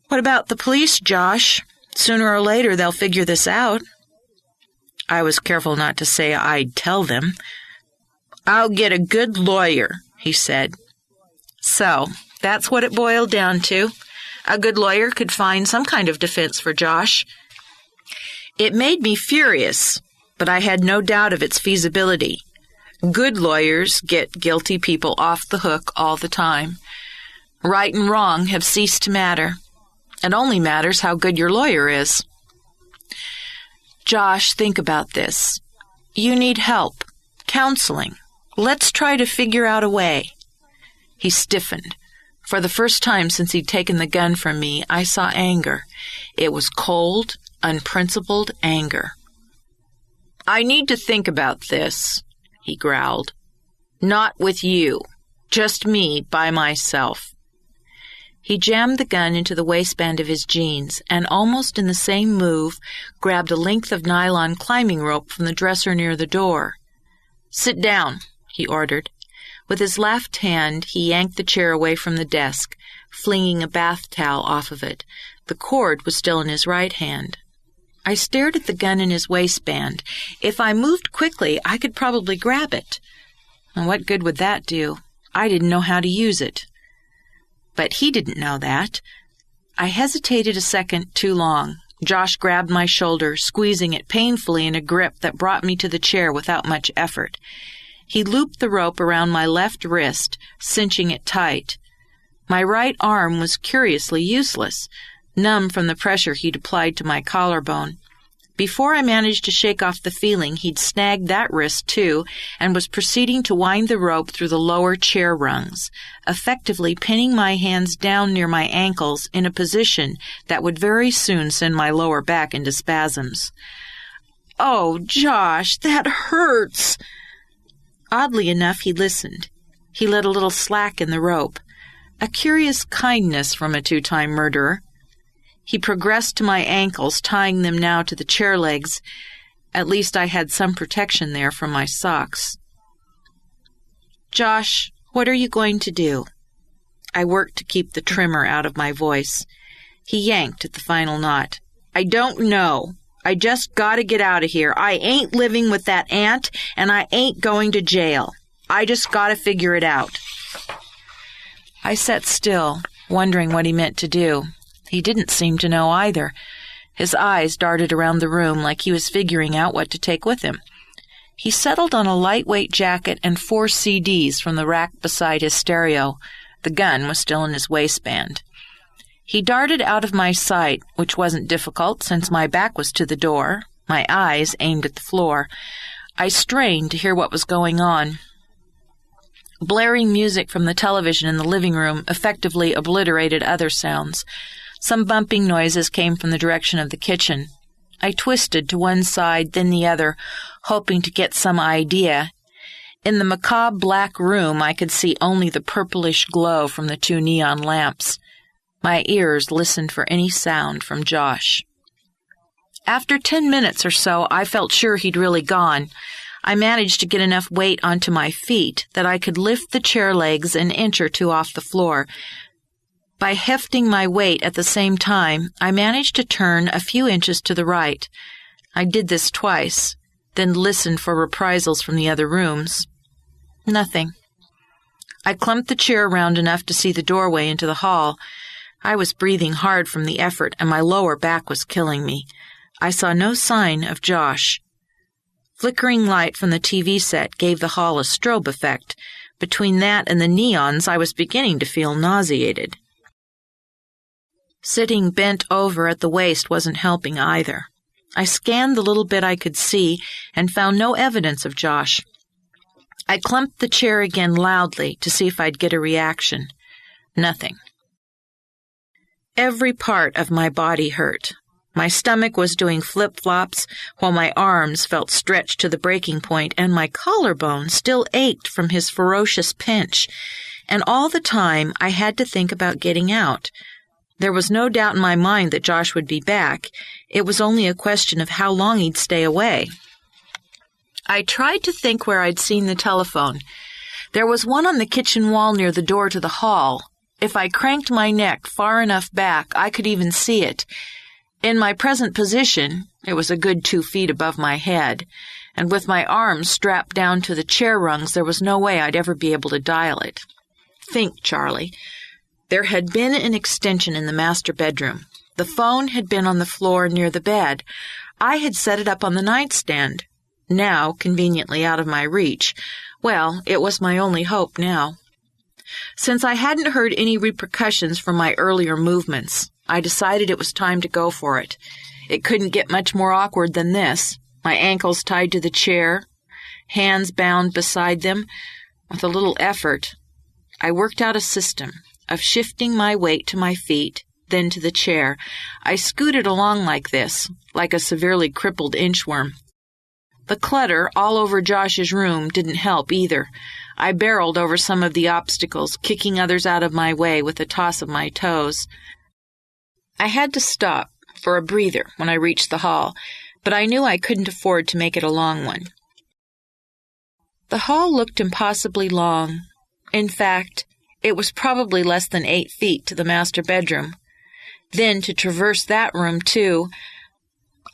What about the police, Josh? Sooner or later they'll figure this out. I was careful not to say I'd tell them. I'll get a good lawyer, he said. So, that's what it boiled down to. A good lawyer could find some kind of defense for Josh. It made me furious, but I had no doubt of its feasibility. Good lawyers get guilty people off the hook all the time. Right and wrong have ceased to matter. It only matters how good your lawyer is. Josh, think about this. You need help, counseling. Let's try to figure out a way. He stiffened. For the first time since he'd taken the gun from me, I saw anger. It was cold, unprincipled anger. I need to think about this, he growled. Not with you. Just me by myself. He jammed the gun into the waistband of his jeans and, almost in the same move, grabbed a length of nylon climbing rope from the dresser near the door. Sit down, he ordered. With his left hand, he yanked the chair away from the desk, flinging a bath towel off of it. The cord was still in his right hand. I stared at the gun in his waistband. If I moved quickly, I could probably grab it. And what good would that do? I didn't know how to use it. But he didn't know that. I hesitated a second too long. Josh grabbed my shoulder, squeezing it painfully in a grip that brought me to the chair without much effort. He looped the rope around my left wrist, cinching it tight. My right arm was curiously useless, numb from the pressure he'd applied to my collarbone. Before I managed to shake off the feeling, he'd snagged that wrist too, and was proceeding to wind the rope through the lower chair rungs, effectively pinning my hands down near my ankles in a position that would very soon send my lower back into spasms. "Oh, Josh, that hurts!" Oddly enough, he listened. He let a little slack in the rope, a curious kindness from a two-time murderer. He progressed to my ankles, tying them now to the chair legs. At least I had some protection there from my socks. "Josh, what are you going to do?" I worked to keep the tremor out of my voice. He yanked at the final knot. "I don't know. I just gotta get out of here. I ain't living with that aunt, and I ain't going to jail. I just gotta figure it out." I sat still, wondering what he meant to do. He didn't seem to know either. His eyes darted around the room like he was figuring out what to take with him. He settled on a lightweight jacket and 4 CDs from the rack beside his stereo. The gun was still in his waistband. He darted out of my sight, which wasn't difficult since my back was to the door, my eyes aimed at the floor. I strained to hear what was going on. Blaring music from the television in the living room effectively obliterated other sounds. Some bumping noises came from the direction of the kitchen. I twisted to one side, then the other, hoping to get some idea. In the macabre black room, I could see only the purplish glow from the 2 neon lamps. My ears listened for any sound from Josh. After 10 minutes or so, I felt sure he'd really gone. I managed to get enough weight onto my feet that I could lift the chair legs an inch or two off the floor. By hefting my weight at the same time, I managed to turn a few inches to the right. I did this twice, then listened for reprisals from the other rooms. Nothing. I clumped the chair around enough to see the doorway into the hall. I was breathing hard from the effort, and my lower back was killing me. I saw no sign of Josh. Flickering light from the TV set gave the hall a strobe effect. Between that and the neons, I was beginning to feel nauseated. Sitting bent over at the waist wasn't helping either. I scanned the little bit I could see and found no evidence of Josh. I clumped the chair again loudly to see if I'd get a reaction. Nothing. Every part of my body hurt. My stomach was doing flip-flops, while my arms felt stretched to the breaking point, and my collarbone still ached from his ferocious pinch. And all the time, I had to think about getting out. There was no doubt in my mind that Josh would be back. It was only a question of how long he'd stay away. I tried to think where I'd seen the telephone. There was one on the kitchen wall near the door to the hall. If I cranked my neck far enough back, I could even see it. In my present position, it was a good 2 feet above my head, and with my arms strapped down to the chair rungs, there was no way I'd ever be able to dial it. Think, Charlie. There had been an extension in the master bedroom. The phone had been on the floor near the bed. I had set it up on the nightstand, now conveniently out of my reach. Well, it was my only hope now. Since I hadn't heard any repercussions from my earlier movements, I decided it was time to go for it. It couldn't get much more awkward than this. My ankles tied to the chair, hands bound beside them. With a little effort, I worked out a system of shifting my weight to my feet, then to the chair. I scooted along like this, like a severely crippled inchworm. The clutter all over Josh's room didn't help either. I barreled over some of the obstacles, kicking others out of my way with a toss of my toes. I had to stop for a breather when I reached the hall, but I knew I couldn't afford to make it a long one. The hall looked impossibly long. In fact, it was probably less than 8 feet to the master bedroom. Then, to traverse that room, too,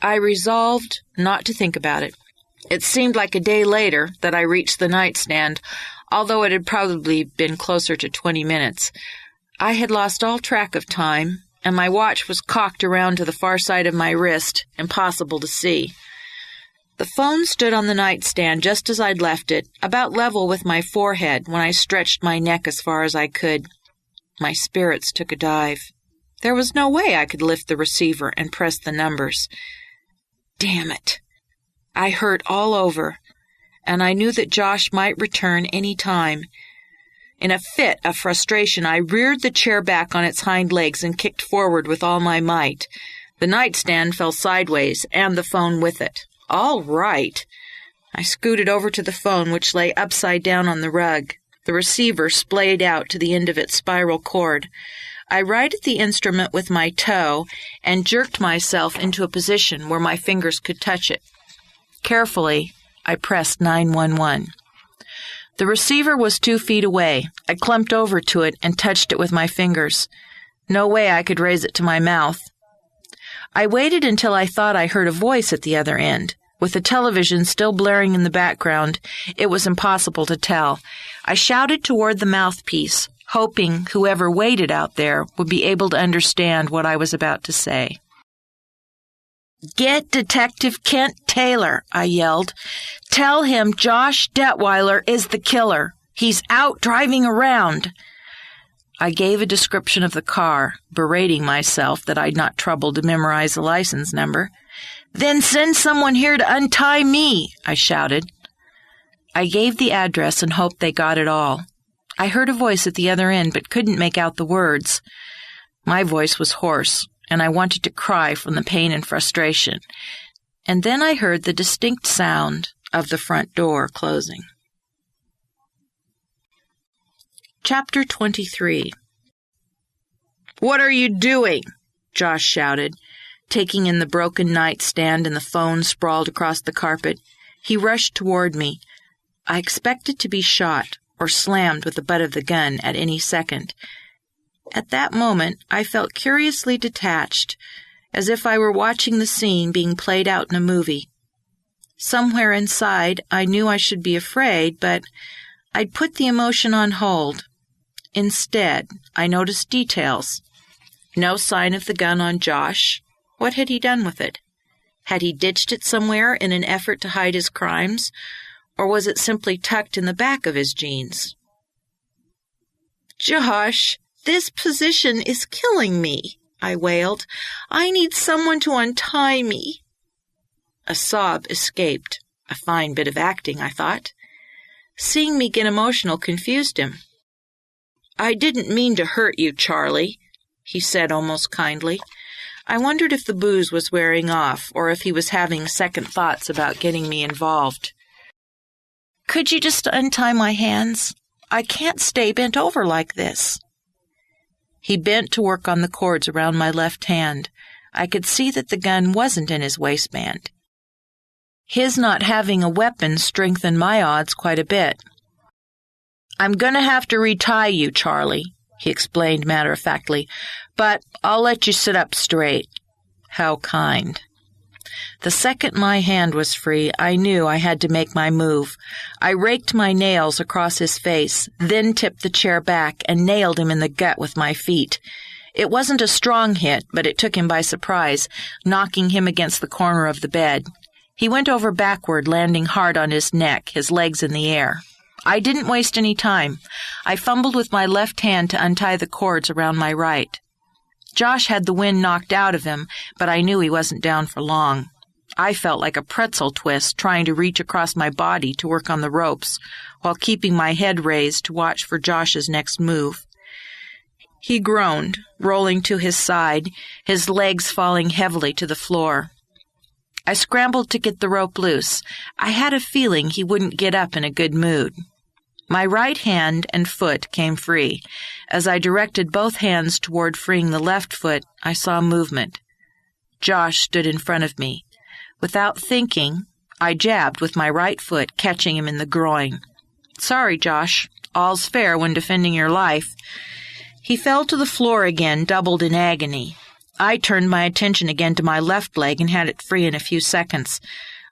I resolved not to think about it. It seemed like a day later that I reached the nightstand, although it had probably been closer to 20 minutes. I had lost all track of time, and my watch was cocked around to the far side of my wrist, impossible to see. The phone stood on the nightstand just as I'd left it, about level with my forehead when I stretched my neck as far as I could. My spirits took a dive. There was no way I could lift the receiver and press the numbers. Damn it! I hurt all over, and I knew that Josh might return any time. In a fit of frustration, I reared the chair back on its hind legs and kicked forward with all my might. The nightstand fell sideways, and the phone with it. All right. I scooted over to the phone, which lay upside down on the rug. The receiver splayed out to the end of its spiral cord. I righted the instrument with my toe and jerked myself into a position where my fingers could touch it. Carefully, I pressed 911. The receiver was 2 feet away. I clumped over to it and touched it with my fingers. No way I could raise it to my mouth. I waited until I thought I heard a voice at the other end. With the television still blaring in the background, it was impossible to tell. I shouted toward the mouthpiece, hoping whoever waited out there would be able to understand what I was about to say. "Get Detective Kent Taylor," I yelled. "Tell him Josh Detweiller is the killer. He's out driving around." I gave a description of the car, berating myself that I'd not troubled to memorize the license number. "Then send someone here to untie me," I shouted. I gave the address and hoped they got it all. I heard a voice at the other end but couldn't make out the words. My voice was hoarse, and I wanted to cry from the pain and frustration. And then I heard the distinct sound of the front door closing. Chapter 23. "What are you doing?" Josh shouted, taking in the broken nightstand and the phone sprawled across the carpet. He rushed toward me. I expected to be shot or slammed with the butt of the gun at any second. At that moment, I felt curiously detached, as if I were watching the scene being played out in a movie. Somewhere inside, I knew I should be afraid, but I'd put the emotion on hold. Instead, I noticed details. No sign of the gun on Josh. What had he done with it? Had he ditched it somewhere in an effort to hide his crimes, or was it simply tucked in the back of his jeans? "Josh, this position is killing me," I wailed. "I need someone to untie me." A sob escaped. A fine bit of acting, I thought. Seeing me get emotional confused him. "I didn't mean to hurt you, Charlie," he said almost kindly. I wondered if the booze was wearing off, or if he was having second thoughts about getting me involved. "Could you just untie my hands? I can't stay bent over like this." He bent to work on the cords around my left hand. I could see that the gun wasn't in his waistband. His not having a weapon strengthened my odds quite a bit. "I'm gonna have to retie you, Charlie," he explained matter-of-factly, "but I'll let you sit up straight." How kind. The second my hand was free, I knew I had to make my move. I raked my nails across his face, then tipped the chair back and nailed him in the gut with my feet. It wasn't a strong hit, but it took him by surprise, knocking him against the corner of the bed. He went over backward, landing hard on his neck, his legs in the air. I didn't waste any time. I fumbled with my left hand to untie the cords around my right. Josh had the wind knocked out of him, but I knew he wasn't down for long. I felt like a pretzel twist trying to reach across my body to work on the ropes, while keeping my head raised to watch for Josh's next move. He groaned, rolling to his side, his legs falling heavily to the floor. I scrambled to get the rope loose. I had a feeling he wouldn't get up in a good mood. My right hand and foot came free. As I directed both hands toward freeing the left foot, I saw movement. Josh stood in front of me. Without thinking, I jabbed with my right foot, catching him in the groin. "Sorry, Josh. All's fair when defending your life." He fell to the floor again, doubled in agony. I turned my attention again to my left leg and had it free in a few seconds.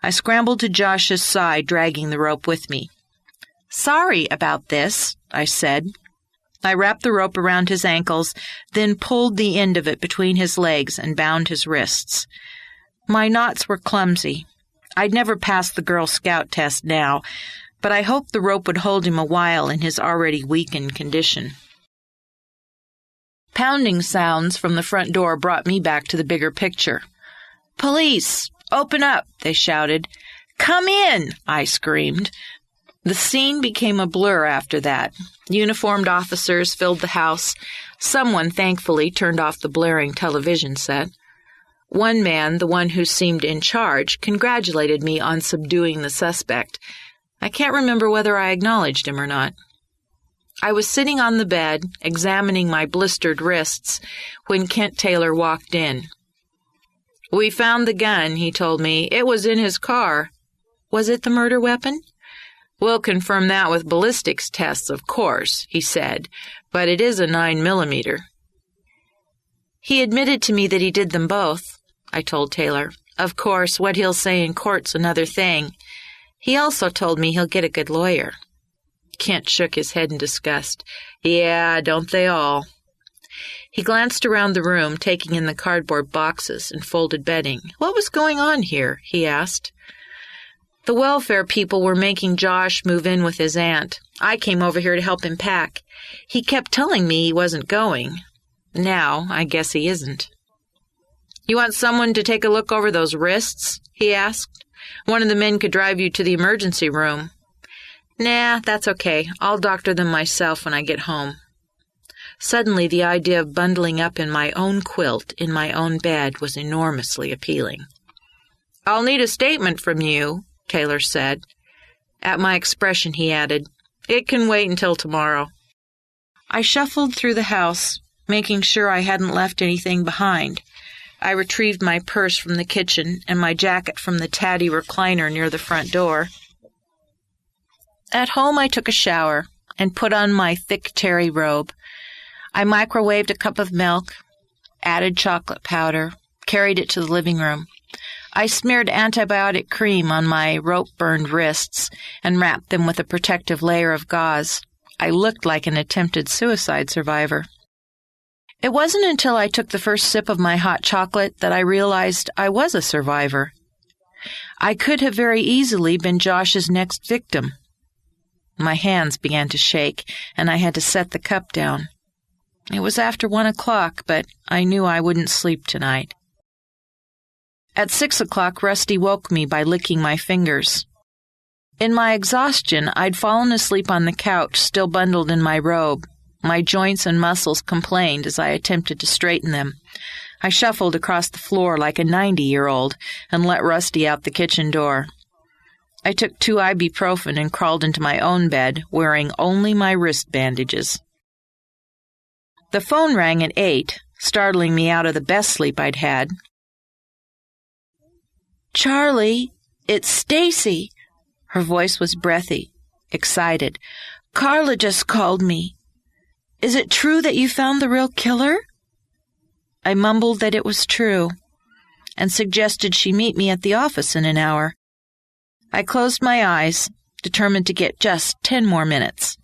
I scrambled to Josh's side, dragging the rope with me. "Sorry about this," I said. I wrapped the rope around his ankles, then pulled the end of it between his legs and bound his wrists. My knots were clumsy. I'd never passed the Girl Scout test now, but I hoped the rope would hold him a while in his already weakened condition. Pounding sounds from the front door brought me back to the bigger picture. "Police! Open up!" they shouted. "Come in!" I screamed. The scene became a blur after that. Uniformed officers filled the house. Someone, thankfully, turned off the blaring television set. One man, the one who seemed in charge, congratulated me on subduing the suspect. I can't remember whether I acknowledged him or not. I was sitting on the bed, examining my blistered wrists, when Kent Taylor walked in. "We found the gun," he told me. "It was in his car." "Was it the murder weapon?" "We'll confirm that with ballistics tests, of course," he said, "but it is a 9mm. He admitted to me that he did them both, I told Taylor. Of course, what he'll say in court's another thing. He also told me he'll get a good lawyer. Kent shook his head in disgust. "Yeah, don't they all?" He glanced around the room, taking in the cardboard boxes and folded bedding. "What was going on here?" he asked. "The welfare people were making Josh move in with his aunt. I came over here to help him pack. He kept telling me he wasn't going. Now, I guess he isn't." "You want someone to take a look over those wrists?" he asked. "One of the men could drive you to the emergency room." "Nah, that's okay. I'll doctor them myself when I get home." Suddenly, the idea of bundling up in my own quilt, in my own bed, was enormously appealing. "I'll need a statement from you," Taylor said. At my expression, he added, "It can wait until tomorrow." I shuffled through the house, making sure I hadn't left anything behind. I retrieved my purse from the kitchen and my jacket from the tatty recliner near the front door. At home, I took a shower and put on my thick terry robe. I microwaved a cup of milk, added chocolate powder, carried it to the living room. I smeared antibiotic cream on my rope-burned wrists and wrapped them with a protective layer of gauze. I looked like an attempted suicide survivor. It wasn't until I took the first sip of my hot chocolate that I realized I was a survivor. I could have very easily been Josh's next victim. My hands began to shake, and I had to set the cup down. It was after 1 o'clock, but I knew I wouldn't sleep tonight. At 6 o'clock, Rusty woke me by licking my fingers. In my exhaustion, I'd fallen asleep on the couch, still bundled in my robe. My joints and muscles complained as I attempted to straighten them. I shuffled across the floor like a 90-year-old and let Rusty out the kitchen door. I took 2 ibuprofen and crawled into my own bed, wearing only my wrist bandages. The phone rang at 8, startling me out of the best sleep I'd had. "Charlie, it's Stacy." Her voice was breathy, excited. "Carla just called me. Is it true that you found the real killer?" I mumbled that it was true, and suggested she meet me at the office in an hour. I closed my eyes, determined to get just 10 more minutes.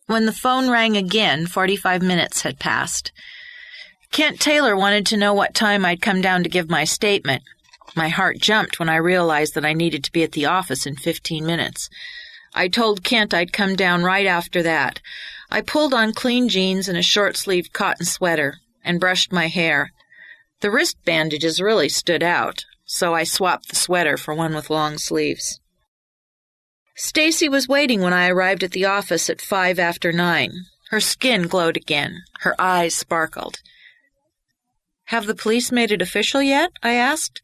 When the phone rang again, 45 minutes had passed. Kent Taylor wanted to know what time I'd come down to give my statement. My heart jumped when I realized that I needed to be at the office in 15 minutes. I told Kent I'd come down right after that. I pulled on clean jeans and a short-sleeved cotton sweater and brushed my hair. The wrist bandages really stood out, so I swapped the sweater for one with long sleeves. Stacy was waiting when I arrived at the office at 5 after 9. Her skin glowed again. Her eyes sparkled. "Have the police made it official yet?" I asked.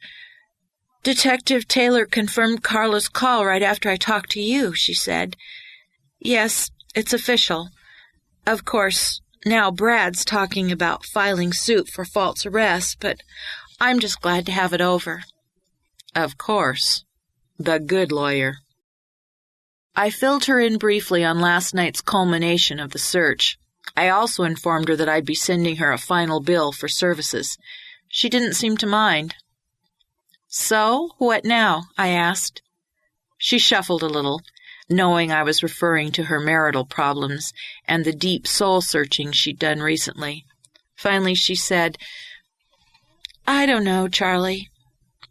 "Detective Taylor confirmed Carla's call right after I talked to you," she said. "Yes, it's official. Of course, now Brad's talking about filing suit for false arrest, but I'm just glad to have it over." Of course. The good lawyer. I filled her in briefly on last night's culmination of the search. I also informed her that I'd be sending her a final bill for services. She didn't seem to mind. "So, what now?" I asked. She shuffled a little, knowing I was referring to her marital problems and the deep soul-searching she'd done recently. Finally, she said, "I don't know, Charlie.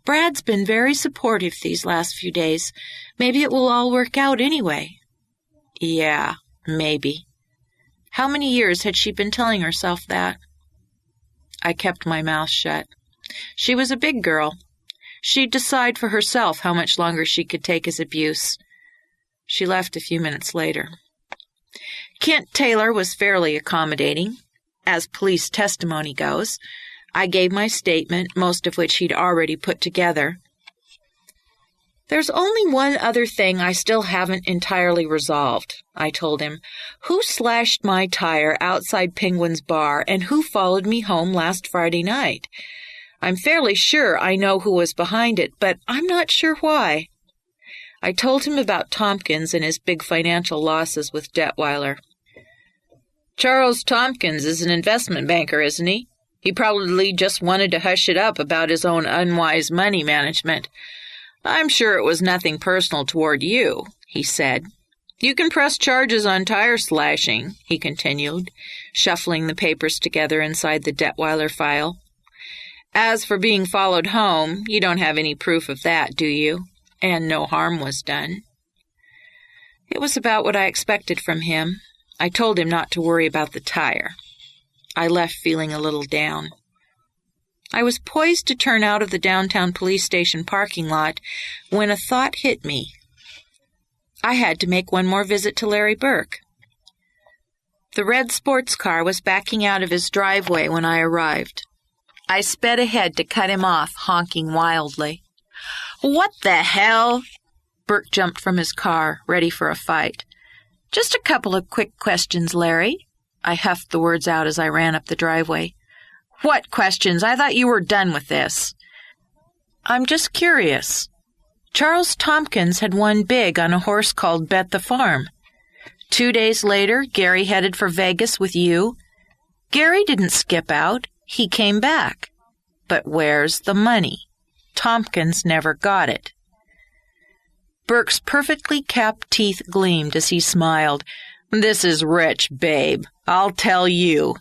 Brad's been very supportive these last few days. Maybe it will all work out anyway." Yeah, maybe. How many years had she been telling herself that? I kept my mouth shut. She was a big girl. She'd decide for herself how much longer she could take his abuse. She left a few minutes later. Kent Taylor was fairly accommodating, as police testimony goes. I gave my statement, most of which he'd already put together. "There's only one other thing I still haven't entirely resolved," I told him. "Who slashed my tire outside Penguin's bar, and who followed me home last Friday night? I'm fairly sure I know who was behind it, but I'm not sure why." I told him about Tompkins and his big financial losses with Detweiller. "Charles Tompkins is an investment banker, isn't he? He probably just wanted to hush it up about his own unwise money management. I'm sure it was nothing personal toward you," he said. "You can press charges on tire slashing," he continued, shuffling the papers together inside the Detweiller file. "As for being followed home, you don't have any proof of that, do you? And no harm was done." It was about what I expected from him. I told him not to worry about the tire. I left feeling a little down. I was poised to turn out of the downtown police station parking lot when a thought hit me. I had to make one more visit to Larry Burke. The red sports car was backing out of his driveway when I arrived. I sped ahead to cut him off, honking wildly. "What the hell?" Burke jumped from his car, ready for a fight. "Just a couple of quick questions, Larry." I huffed the words out as I ran up the driveway. "What questions? I thought you were done with this." "I'm just curious. Charles Tompkins had won big on a horse called Bet the Farm. 2 days later, Gary headed for Vegas with you. Gary didn't skip out. He came back. But where's the money? Tompkins never got it." Burke's perfectly capped teeth gleamed as he smiled. "This is rich, babe. I'll tell you."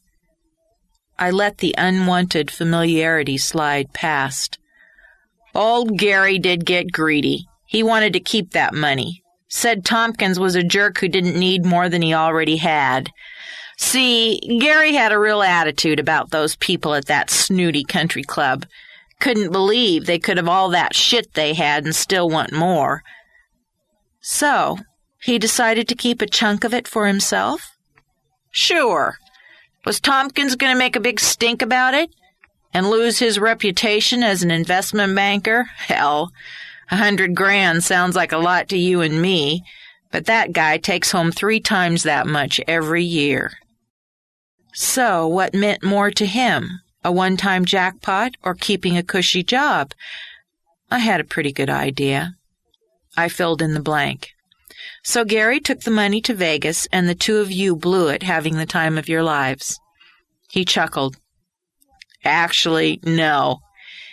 I let the unwanted familiarity slide past. Old Gary did get greedy. He wanted to keep that money. Said Tompkins was a jerk who didn't need more than he already had. See, Gary had a real attitude about those people at that snooty country club. Couldn't believe they could have all that shit they had and still want more. So, he decided to keep a chunk of it for himself? Sure. Was Tompkins going to make a big stink about it? And lose his reputation as an investment banker? Hell, $100,000 sounds like a lot to you and me, but that guy takes home 3 times that much every year. So, what meant more to him? A one-time jackpot or keeping a cushy job? I had a pretty good idea. I filled in the blank. So Gary took the money to Vegas, and the 2 of you blew it having the time of your lives. He chuckled. Actually, no.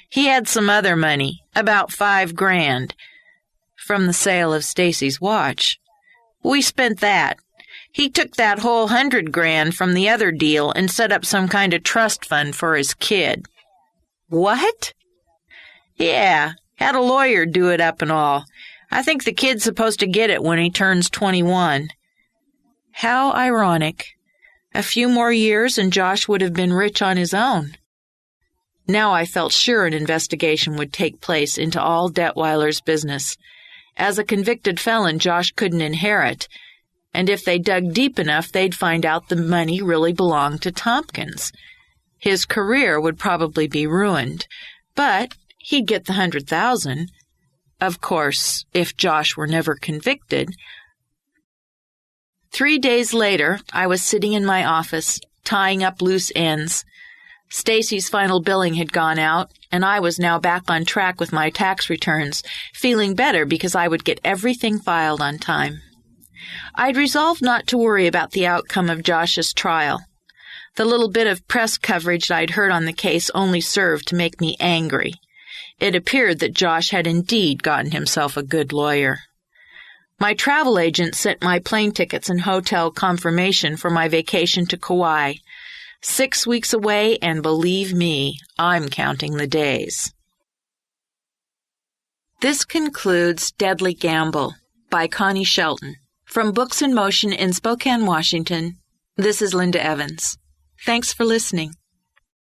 He had some other money, about $5,000, from the sale of Stacy's watch. We spent that. He took that whole $100,000 from the other deal and set up some kind of trust fund for his kid. What? Yeah, had a lawyer do it up and all. I think the kid's supposed to get it when he turns 21. How ironic. A few more years and Josh would have been rich on his own. Now I felt sure an investigation would take place into all Detweiller's business. As a convicted felon, Josh couldn't inherit, and if they dug deep enough, they'd find out the money really belonged to Tompkins. His career would probably be ruined, but he'd get the $100,000. Of course, if Josh were never convicted. 3 days later, I was sitting in my office, tying up loose ends. Stacy's final billing had gone out, and I was now back on track with my tax returns, feeling better because I would get everything filed on time. I'd resolved not to worry about the outcome of Josh's trial. The little bit of press coverage I'd heard on the case only served to make me angry. It appeared that Josh had indeed gotten himself a good lawyer. My travel agent sent my plane tickets and hotel confirmation for my vacation to Kauai. 6 weeks away, and believe me, I'm counting the days. This concludes Deadly Gamble by Connie Shelton. From Books in Motion in Spokane, Washington, this is Linda Evans. Thanks for listening.